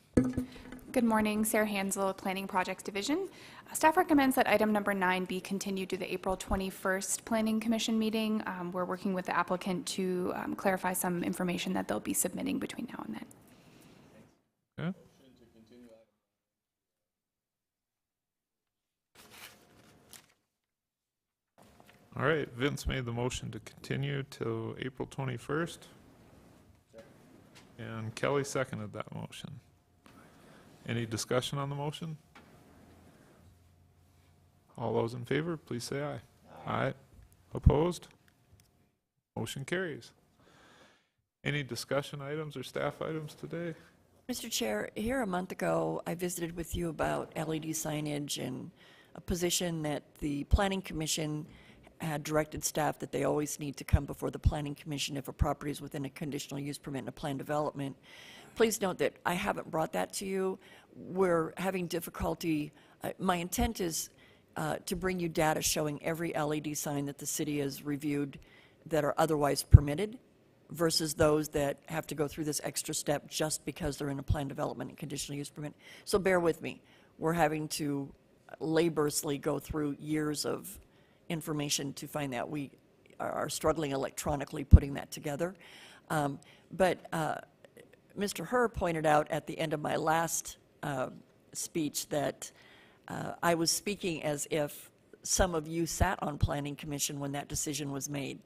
[SPEAKER 16] Good morning, Sarah Hansel, Planning Projects Division. Staff recommends that item number 9 be continued to the April 21st Planning Commission meeting. We're working with the applicant to clarify some information that they'll be submitting between now and then.
[SPEAKER 1] Okay. All right, Vince made the motion to continue till April 21st. And Kelly seconded that motion. Any discussion on the motion? All those in favor, please say aye. Aye. Opposed? Motion carries. Any discussion items or staff items today?
[SPEAKER 5] Mr. Chair, here a month ago, I visited with you about LED signage and a position that the Planning Commission had directed staff that they always need to come before the Planning Commission if a property is within a conditional use permit and a planned development. Please note that I haven't brought that to you. We're having difficulty. My intent is to bring you data showing every LED sign that the city has reviewed that are otherwise permitted versus those that have to go through this extra step just because they're in a planned development and conditional use permit. So bear with me. We're having to laboriously go through years of information to find that. We are struggling electronically putting that together. But Mr. Herr pointed out at the end of my last speech that I was speaking as if some of you sat on Planning Commission when that decision was made.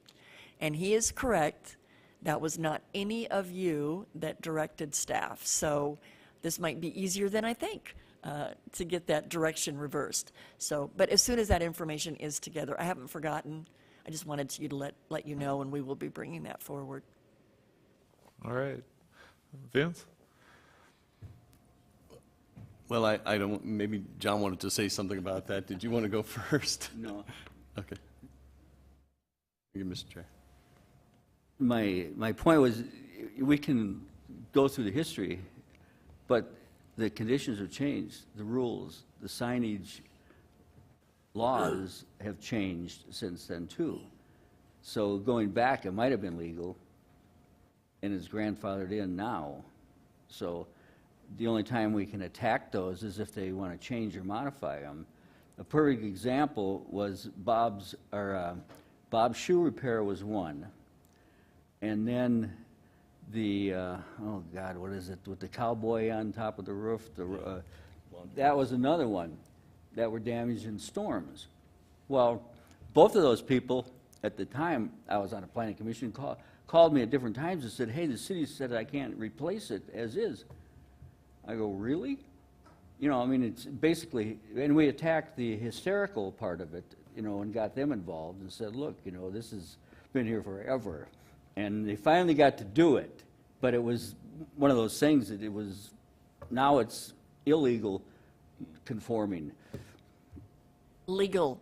[SPEAKER 5] And he is correct. That was not any of you that directed staff. So this might be easier than I think to get that direction reversed. So, but as soon as that information is together, I haven't forgotten. I just wanted you to let you know, and we will be bringing that forward.
[SPEAKER 1] All right. Vince?
[SPEAKER 6] Well, I don't, maybe John wanted to say something about that. Did you want to go first?
[SPEAKER 7] No.
[SPEAKER 6] Okay. Thank you, Mr. Chair.
[SPEAKER 7] My point was, we can go through the history, but the conditions have changed, the rules, the signage laws have changed since then too. So going back, it might have been legal, and it's grandfathered in now. So the only time we can attack those is if they want to change or modify them. A perfect example was Bob's shoe repair was one. And then the, oh God, what is it, with the cowboy on top of the roof? That was another one that were damaged in storms. Well, both of those people, at the time I was on a planning commission, called me at different times and said, hey, the city said I can't replace it as is. I go, really? You know, I mean, it's basically, and we attacked the hysterical part of it, you know, and got them involved and said, look, you know, this has been here forever. And they finally got to do it, but it was one of those things that it was, now it's illegal conforming.
[SPEAKER 5] Legal.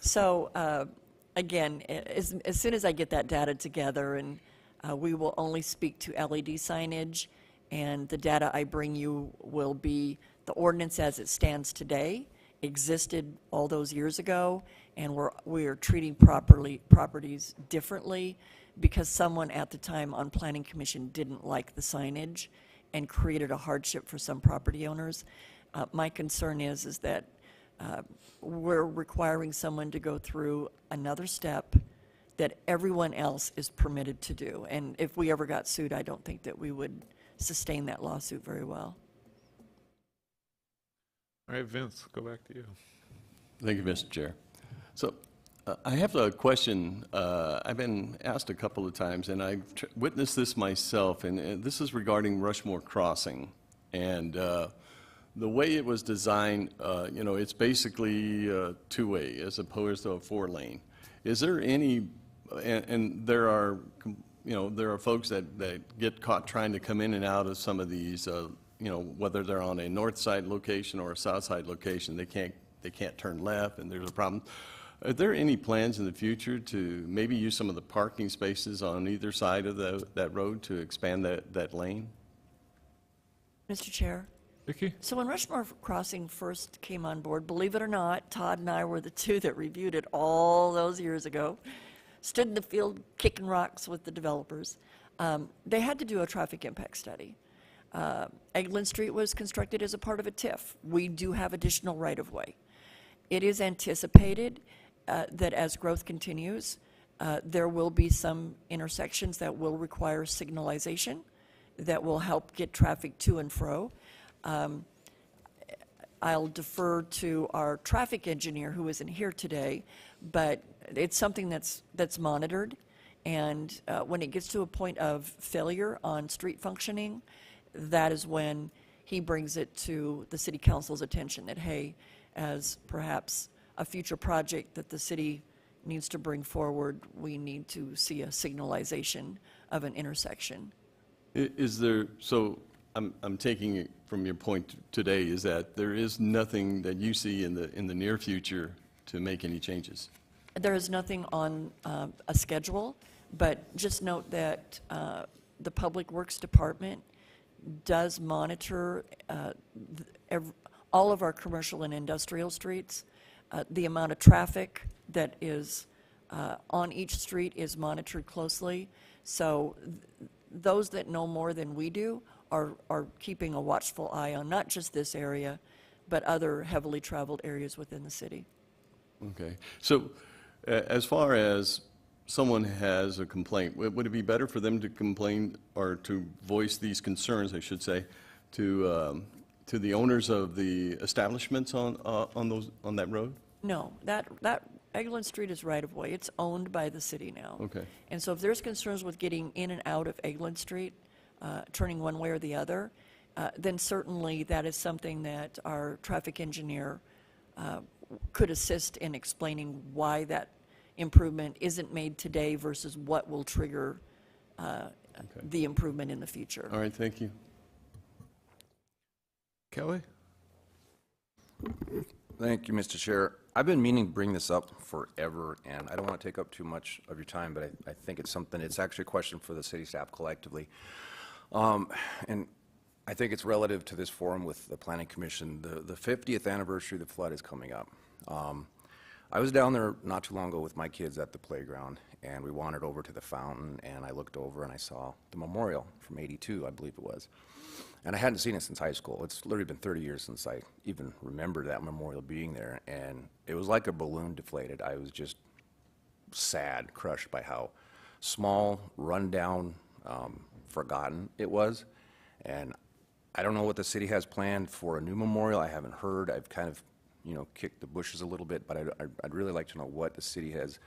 [SPEAKER 5] So, again, as soon as I get that data together, and we will only speak to LED signage, and the data I bring you will be the ordinance as it stands today, existed all those years ago, and we are treating properties differently because someone at the time on Planning Commission didn't like the signage and created a hardship for some property owners. My concern is that we're requiring someone to go through another step that everyone else is permitted to do. And if we ever got sued, I don't think that we would sustain that lawsuit very well.
[SPEAKER 1] All right, Vince, go back to you.
[SPEAKER 6] Thank you, Mr. Chair. So I have a question. I've been asked a couple of times, and I've witnessed this myself, and this is regarding Rushmore Crossing. And the way it was designed, you know, it's basically two-way as opposed to a four-lane. Is there any, and there are, you know, there are folks that get caught trying to come in and out of some of these, you know, whether they're on a north side location or a south side location, they can't turn left, and there's a problem. Are there any plans in the future to maybe use some of the parking spaces on either side of that road to expand that lane?
[SPEAKER 5] Mr. Chair?
[SPEAKER 1] Vicki?
[SPEAKER 5] So when Rushmore Crossing first came on board, believe it or not, Todd and I were the two that reviewed it all those years ago, stood in the field kicking rocks with the developers. They had to do a traffic impact study. Eglin Street was constructed as a part of a TIF. We do have additional right-of-way. It is anticipated that as growth continues, there will be some intersections that will require signalization that will help get traffic to and fro. I'll defer to our traffic engineer who isn't here today, but it's something that's monitored, and when it gets to a point of failure on street functioning, that is when he brings it to the city council's attention that, hey, as perhaps a future project that the city needs to bring forward, we need to see a signalization of an intersection.
[SPEAKER 6] Is there, so I'm taking it from your point today, is that there is nothing that you see in the near future to make any changes?
[SPEAKER 5] There is nothing on a schedule, but just note that the Public Works Department does monitor all of our commercial and industrial streets. The amount of traffic that is on each street is monitored closely. So those that know more than we do are keeping a watchful eye on not just this area, but other heavily traveled areas within the city.
[SPEAKER 6] Okay. So as far as someone has a complaint, would it be better for them to complain or to voice these concerns, I should say, to the owners of the establishments on that road?
[SPEAKER 5] No, that Eglin Street is right-of-way. It's owned by the city now.
[SPEAKER 6] Okay.
[SPEAKER 5] And so if there's concerns with getting in and out of Eglin Street, turning one way or the other, then certainly that is something that our traffic engineer could assist in explaining why that improvement isn't made today versus what will trigger the improvement in the future.
[SPEAKER 6] All right, thank you.
[SPEAKER 1] Kelly?
[SPEAKER 8] Thank you, Mr. Chair. I've been meaning to bring this up forever, and I don't want to take up too much of your time, but I think it's something, it's actually a question for the city staff collectively. And I think it's relative to this forum with the Planning Commission. The 50th anniversary of the flood is coming up. I was down there not too long ago with my kids at the playground, and we wandered over to the fountain, and I looked over and I saw the memorial from '82, I believe it was. And I hadn't seen it since high school. It's literally been 30 years since I even remembered that memorial being there, and it was like a balloon deflated. I was just sad, crushed by how small, run-down, forgotten it was. And I don't know what the city has planned for a new memorial. I haven't heard. I've kind of, you know, kicked the bushes a little bit, but I'd really like to know what the city has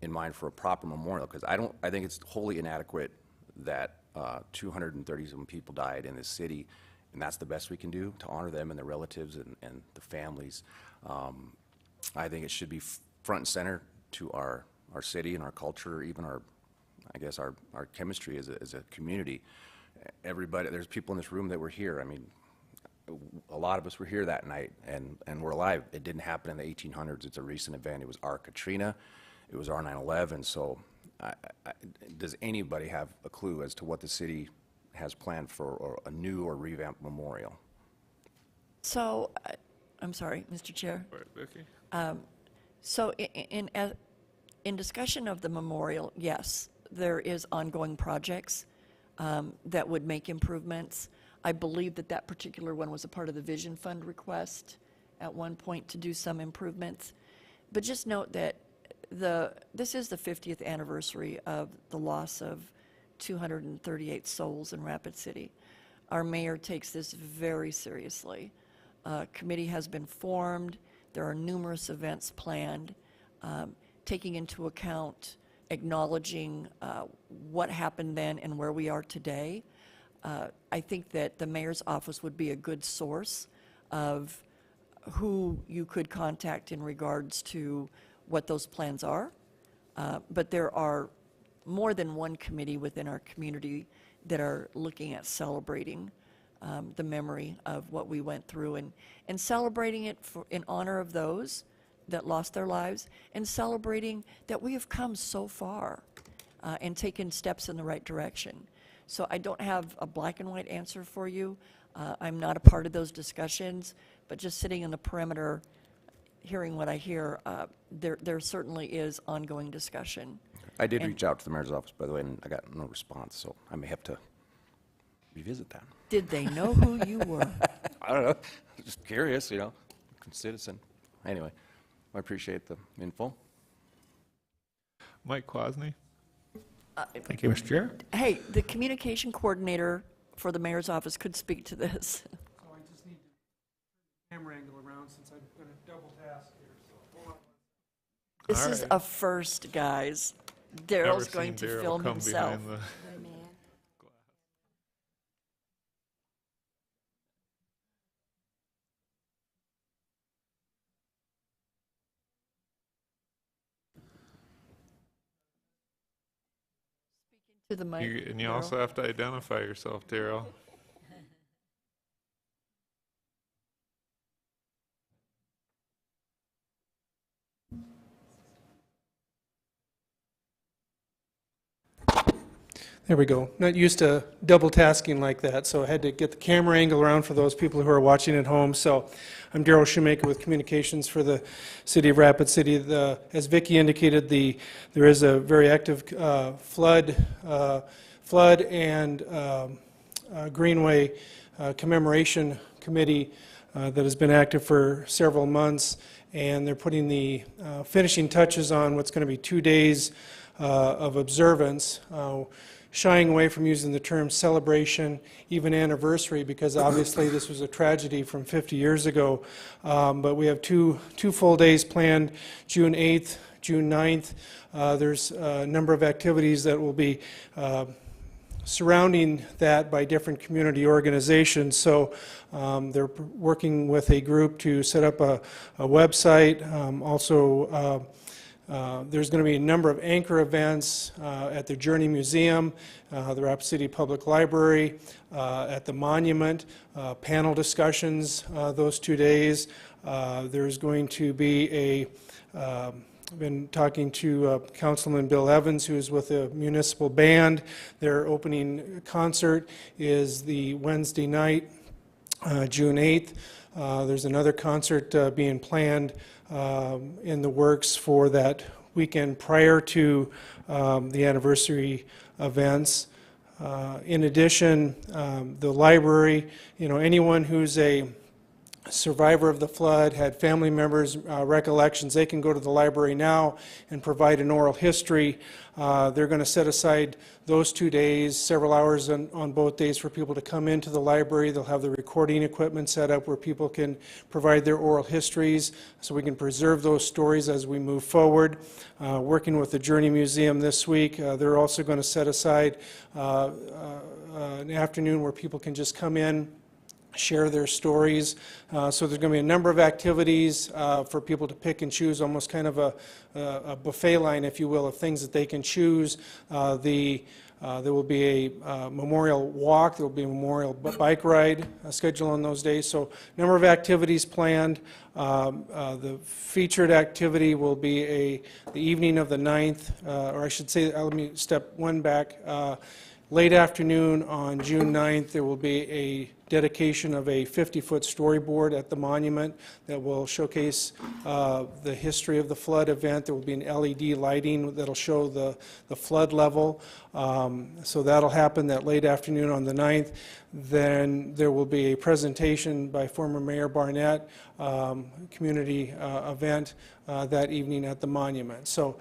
[SPEAKER 8] in mind for a proper memorial, because I think it's wholly inadequate that 230-some people died in this city, and that's the best we can do to honor them and their relatives and the families. I think it should be front and center to our city and our culture, even our, I guess, our chemistry as a community. Everybody, there's people in this room that were here. I mean, a lot of us were here that night, and we're alive. It didn't happen in the 1800s. It's a recent event. It was our Katrina. It was our 9/11. So does anybody have a clue as to what the city has planned for a new or revamped memorial?
[SPEAKER 5] So, I'm sorry, Mr. Chair.
[SPEAKER 1] All right, Vicki?
[SPEAKER 5] So in discussion of the memorial, yes, there is ongoing projects that would make improvements. I believe that particular one was a part of the Vision Fund request at one point to do some improvements. But just note that this is the 50th anniversary of the loss of 238 souls in Rapid City. Our mayor takes this very seriously. A committee has been formed. There are numerous events planned, taking into account, acknowledging what happened then and where we are today. I think that the mayor's office would be a good source of who you could contact in regards to what those plans are. But there are more than one committee within our community that are looking at celebrating the memory of what we went through and celebrating it in honor of those that lost their lives and celebrating that we have come so far and taken steps in the right direction. So I don't have a black and white answer for you. I'm not a part of those discussions, but just sitting in the perimeter, hearing what I hear, there certainly is ongoing discussion.
[SPEAKER 8] I did reach out to the mayor's office, by the way, and I got no response, so I may have to revisit that.
[SPEAKER 5] Did they know who you were?
[SPEAKER 8] I don't know. Just curious, citizen. Anyway, I appreciate the info.
[SPEAKER 1] Mike Kwasny?
[SPEAKER 15] Thank you, Mr. Chair.
[SPEAKER 5] Hey, the communication coordinator for the mayor's office could speak to this.
[SPEAKER 17] So I just need to camera angle around since I'm going to double task here. So hold on.
[SPEAKER 5] This is a first, guys. Daryl's going to film
[SPEAKER 1] come
[SPEAKER 5] himself.
[SPEAKER 1] behind the-
[SPEAKER 5] To the mic.
[SPEAKER 1] And you
[SPEAKER 5] Daryl.
[SPEAKER 1] also have to identify yourself, Daryl.
[SPEAKER 17] There we go. Not used to double tasking like that, so I had to get the camera angle around for those people who are watching at home. So I'm Daryl Shoemaker with Communications for the City of Rapid City. As Vicki indicated, there is a very active flood and Greenway commemoration committee that has been active for several months, and they're putting the finishing touches on what's going to be 2 days of observance. Shying away from using the term celebration, even anniversary, because obviously this was a tragedy from 50 years ago. But we have two full days planned, June 8th, June 9th. There's a number of activities that will be surrounding that by different community organizations. So they're working with a group to set up a website. There's going to be a number of anchor events at the Journey Museum, the Rapid City Public Library, at the Monument, panel discussions those 2 days. There's going to be I've been talking to Councilman Bill Evans, who is with the municipal band. Their opening concert is the Wednesday night, June 8th. There's another concert being planned in the works for that weekend prior to the anniversary events. In addition, the library, anyone who's a survivor of the flood, had family members' recollections, they can go to the library now and provide an oral history. They're going to set aside those 2 days, several hours on both days for people to come into the library. They'll have the recording equipment set up where people can provide their oral histories so we can preserve those stories as we move forward. Working with the Journey Museum this week, they're also going to set aside an afternoon where people can just come in, share their stories. So there's going to be a number of activities for people to pick and choose, almost kind of a buffet line, if you will, of things that they can choose. There will be a memorial walk, there will be a memorial bike ride scheduled on those days. So a number of activities planned. The featured activity will be the evening of the 9th, or I should say, let me step one back. Late afternoon on June 9th, there will be a dedication of a 50-foot storyboard at the monument that will showcase the history of the flood event. There will be an LED lighting that will show the flood level. So that'll happen that late afternoon on the 9th. Then there will be a presentation by former Mayor Barnett, community event that evening at the monument. So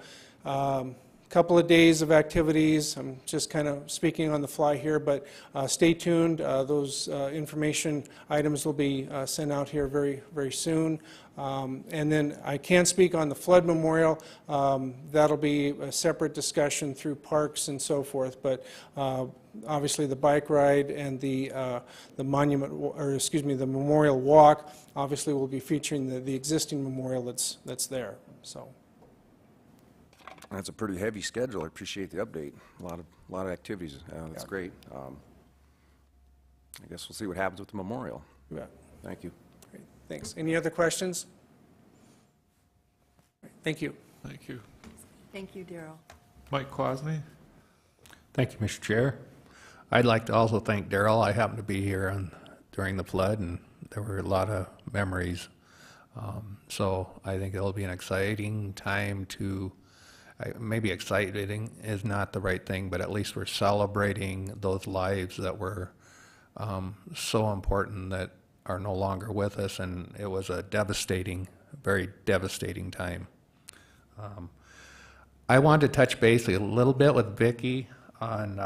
[SPEAKER 17] couple of days of activities. I'm just kind of speaking on the fly here, but stay tuned. Those information items will be sent out here very, very soon. And then I can't speak on the flood memorial. That'll be a separate discussion through parks and so forth. But obviously, the bike ride and the monument, or excuse me, the memorial walk, obviously will be featuring the existing memorial that's there. So.
[SPEAKER 8] That's a pretty heavy schedule. I appreciate the update. A lot of activities. That's great. I guess we'll see what happens with the memorial.
[SPEAKER 17] Yeah.
[SPEAKER 8] Thank you.
[SPEAKER 17] Great. Thanks. Any other questions? Thank you.
[SPEAKER 1] Thank you.
[SPEAKER 5] Thank you, Daryl.
[SPEAKER 1] Mike Quasney?
[SPEAKER 15] Thank you, Mr. Chair. I'd like to also thank Daryl. I happened to be here during the flood, and there were a lot of memories. So I think it'll be an exciting time to maybe exciting is not the right thing, but at least we're celebrating those lives that were so important that are no longer with us, and it was a devastating, very devastating time. I wanted to touch base a little bit with Vicki on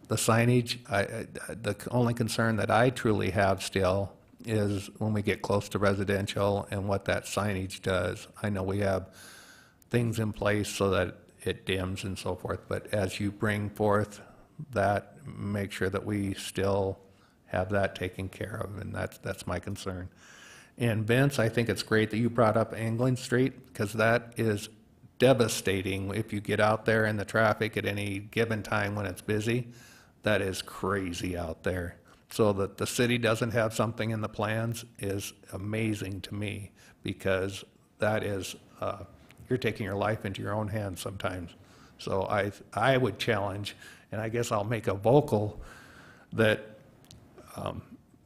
[SPEAKER 15] the signage. The only concern that I truly have still is when we get close to residential and what that signage does. I know we have things in place so that it dims and so forth, but as you bring forth that, make sure that we still have that taken care of, and that's my concern. And Vince, I think it's great that you brought up Angling Street, because that is devastating if you get out there in the traffic at any given time when it's busy. That is crazy out there. So that the city doesn't have something in the plans is amazing to me, because that is you're taking your life into your own hands sometimes. So I would challenge, and I guess I'll make a vocal, that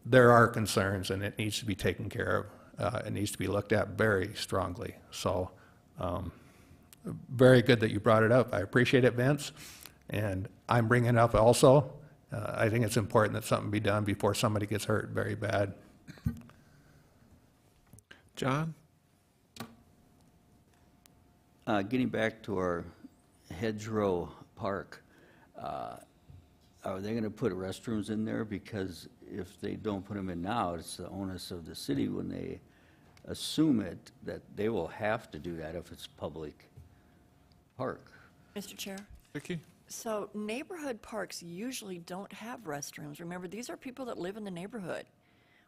[SPEAKER 15] there are concerns and it needs to be taken care of. It needs to be looked at very strongly. So very good that you brought it up. I appreciate it, Vince. And I'm bringing it up also. I think it's important that something be done before somebody gets hurt very bad.
[SPEAKER 1] John?
[SPEAKER 7] Getting back to our hedgerow park, are they going to put restrooms in there? Because if they don't put them in now, it's the onus of the city when they assume it, that they will have to do that if it's public park.
[SPEAKER 5] Mr. Chair?
[SPEAKER 1] Vicki?
[SPEAKER 5] So neighborhood parks usually don't have restrooms. Remember, these are people that live in the neighborhood.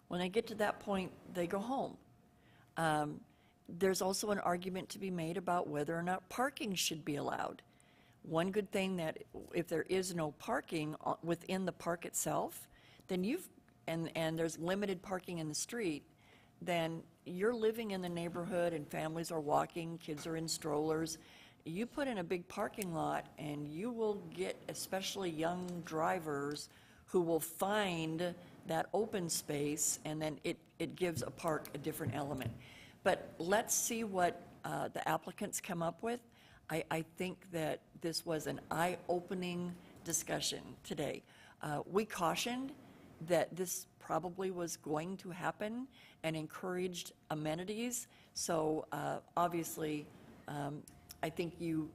[SPEAKER 5] When they get to that point, they go home. There's also an argument to be made about whether or not parking should be allowed. One good thing that if there is no parking within the park itself, then and there's limited parking in the street, then you're living in the neighborhood and families are walking, kids are in strollers. You put in a big parking lot and you will get especially young drivers who will find that open space, and then it gives a park a different element. But let's see what the applicants come up with. I think that this was an eye-opening discussion today. We cautioned that this probably was going to happen and encouraged amenities. So obviously, I think you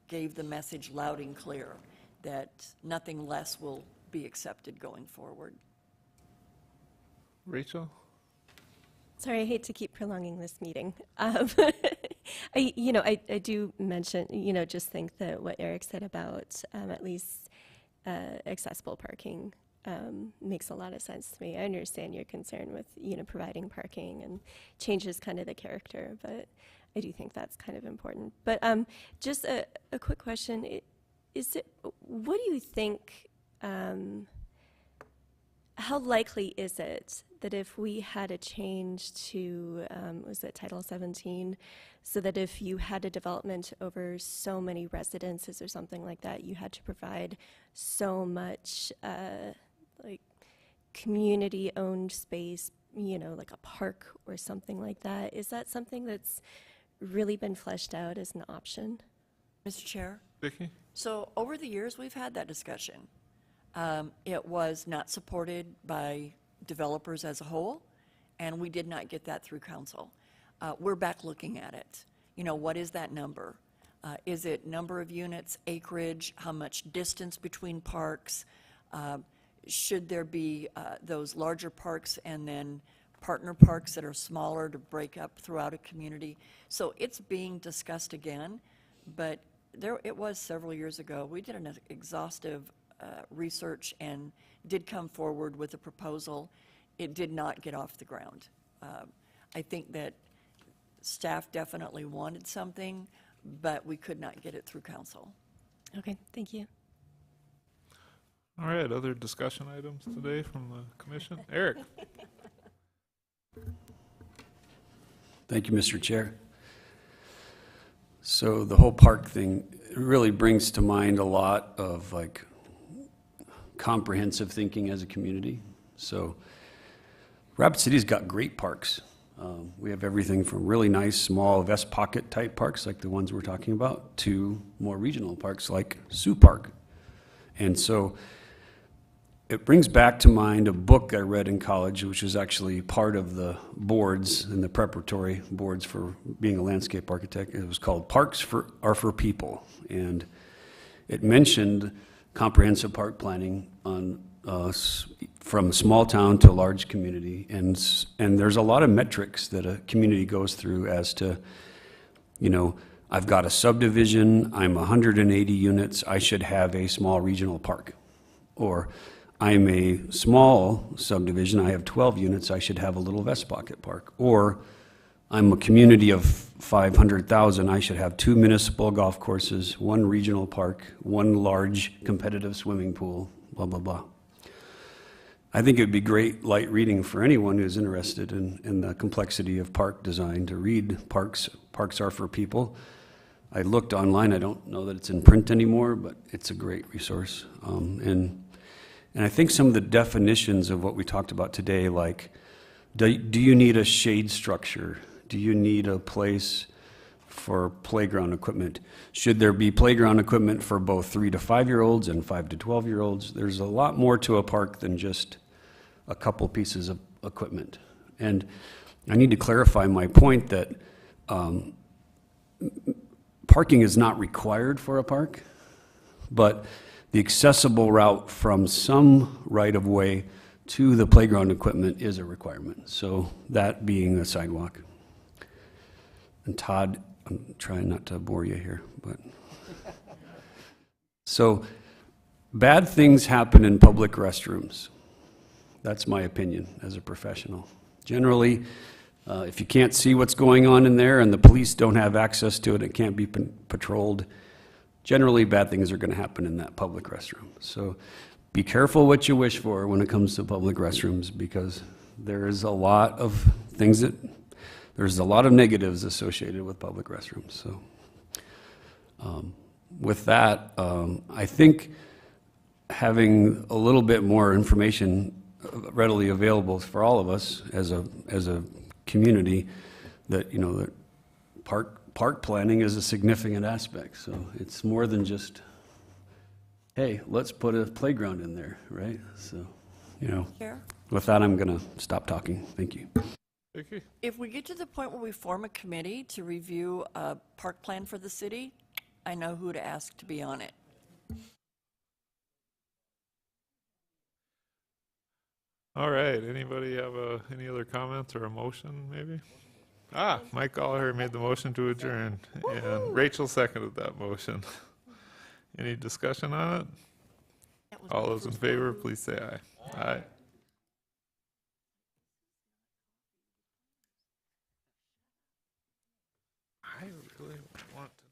[SPEAKER 5] gave the message loud and clear that nothing less will be accepted going forward.
[SPEAKER 1] Rachel?
[SPEAKER 14] Sorry, I hate to keep prolonging this meeting. I do mention, just think that what Eric said about at least accessible parking makes a lot of sense to me. I understand your concern with, providing parking and changes kind of the character, but I do think that's kind of important. But just a quick question. What do you think, how likely is it that if we had a change to, was it Title 17, so that if you had a development over so many residences or something like that, you had to provide so much like community-owned space, like a park or something like that? Is that something that's really been fleshed out as an option?
[SPEAKER 5] Mr. Chair?
[SPEAKER 1] Vicki?
[SPEAKER 5] So over the years, we've had that discussion. It was not supported by developers as a whole, and we did not get that through council. We're back looking at it. What is that number? Is it number of units, acreage, how much distance between parks? Should there be those larger parks and then partner parks that are smaller to break up throughout a community? So it's being discussed again, but it was several years ago. We did an exhaustive research and did come forward with a proposal. It did not get off the ground. I think that staff definitely wanted something, but we could not get it through council.
[SPEAKER 14] Okay, thank you.
[SPEAKER 1] All right, other discussion items today from the commission? Eric?
[SPEAKER 3] Thank you, Mr. Chair. So the whole park thing really brings to mind a lot of comprehensive thinking as a community. So Rapid City's got great parks. We have everything from really nice, small vest pocket type parks like the ones we're talking about to more regional parks like Sioux Park. And so it brings back to mind a book I read in college, which was actually part of the boards and the preparatory boards for being a landscape architect. It was called Parks Are for People. And it mentioned comprehensive park planning on from small town to large community, and there's a lot of metrics that a community goes through as to, I've got a subdivision, I'm 180 units, I should have a small regional park. Or I'm a small subdivision, I have 12 units, I should have a little vest pocket park. Or I'm a community of 500,000, I should have 2 municipal golf courses, 1 regional park, 1 large competitive swimming pool, blah, blah, blah. I think it would be great light reading for anyone who's interested in the complexity of park design to read Parks Are for People. I looked online, I don't know that it's in print anymore, but it's a great resource. And I think some of the definitions of what we talked about today, like, do you need a shade structure? Do you need a place for playground equipment? Should there be playground equipment for both 3 to 5-year-olds and 5 to 12-year-olds? There's a lot more to a park than just a couple pieces of equipment. And I need to clarify my point that parking is not required for a park, but the accessible route from some right-of-way to the playground equipment is a requirement. So that being a sidewalk. And Todd, I'm trying not to bore you here, but so bad things happen in public restrooms. That's my opinion as a professional. Generally, if you can't see what's going on in there and the police don't have access to it, it can't be patrolled, generally bad things are going to happen in that public restroom. So be careful what you wish for when it comes to public restrooms, because there is a lot of things there's a lot of negatives associated with public restrooms. So with that, I think having a little bit more information readily available for all of us as a community, that that park planning is a significant aspect. So it's more than just, hey, let's put a playground in there, right? So You know,
[SPEAKER 5] Chair?
[SPEAKER 3] with that, I'm going to stop talking. Thank you.
[SPEAKER 1] Vicky?
[SPEAKER 5] If we get to the point where we form a committee to review a park plan for the city, I know who to ask to be on it.
[SPEAKER 1] All right, anybody have any other comments or a motion, maybe? Mike Gallagher made the motion to adjourn, and Rachel seconded that motion. Any discussion on it? All those in favor, please say aye. Aye. I really want to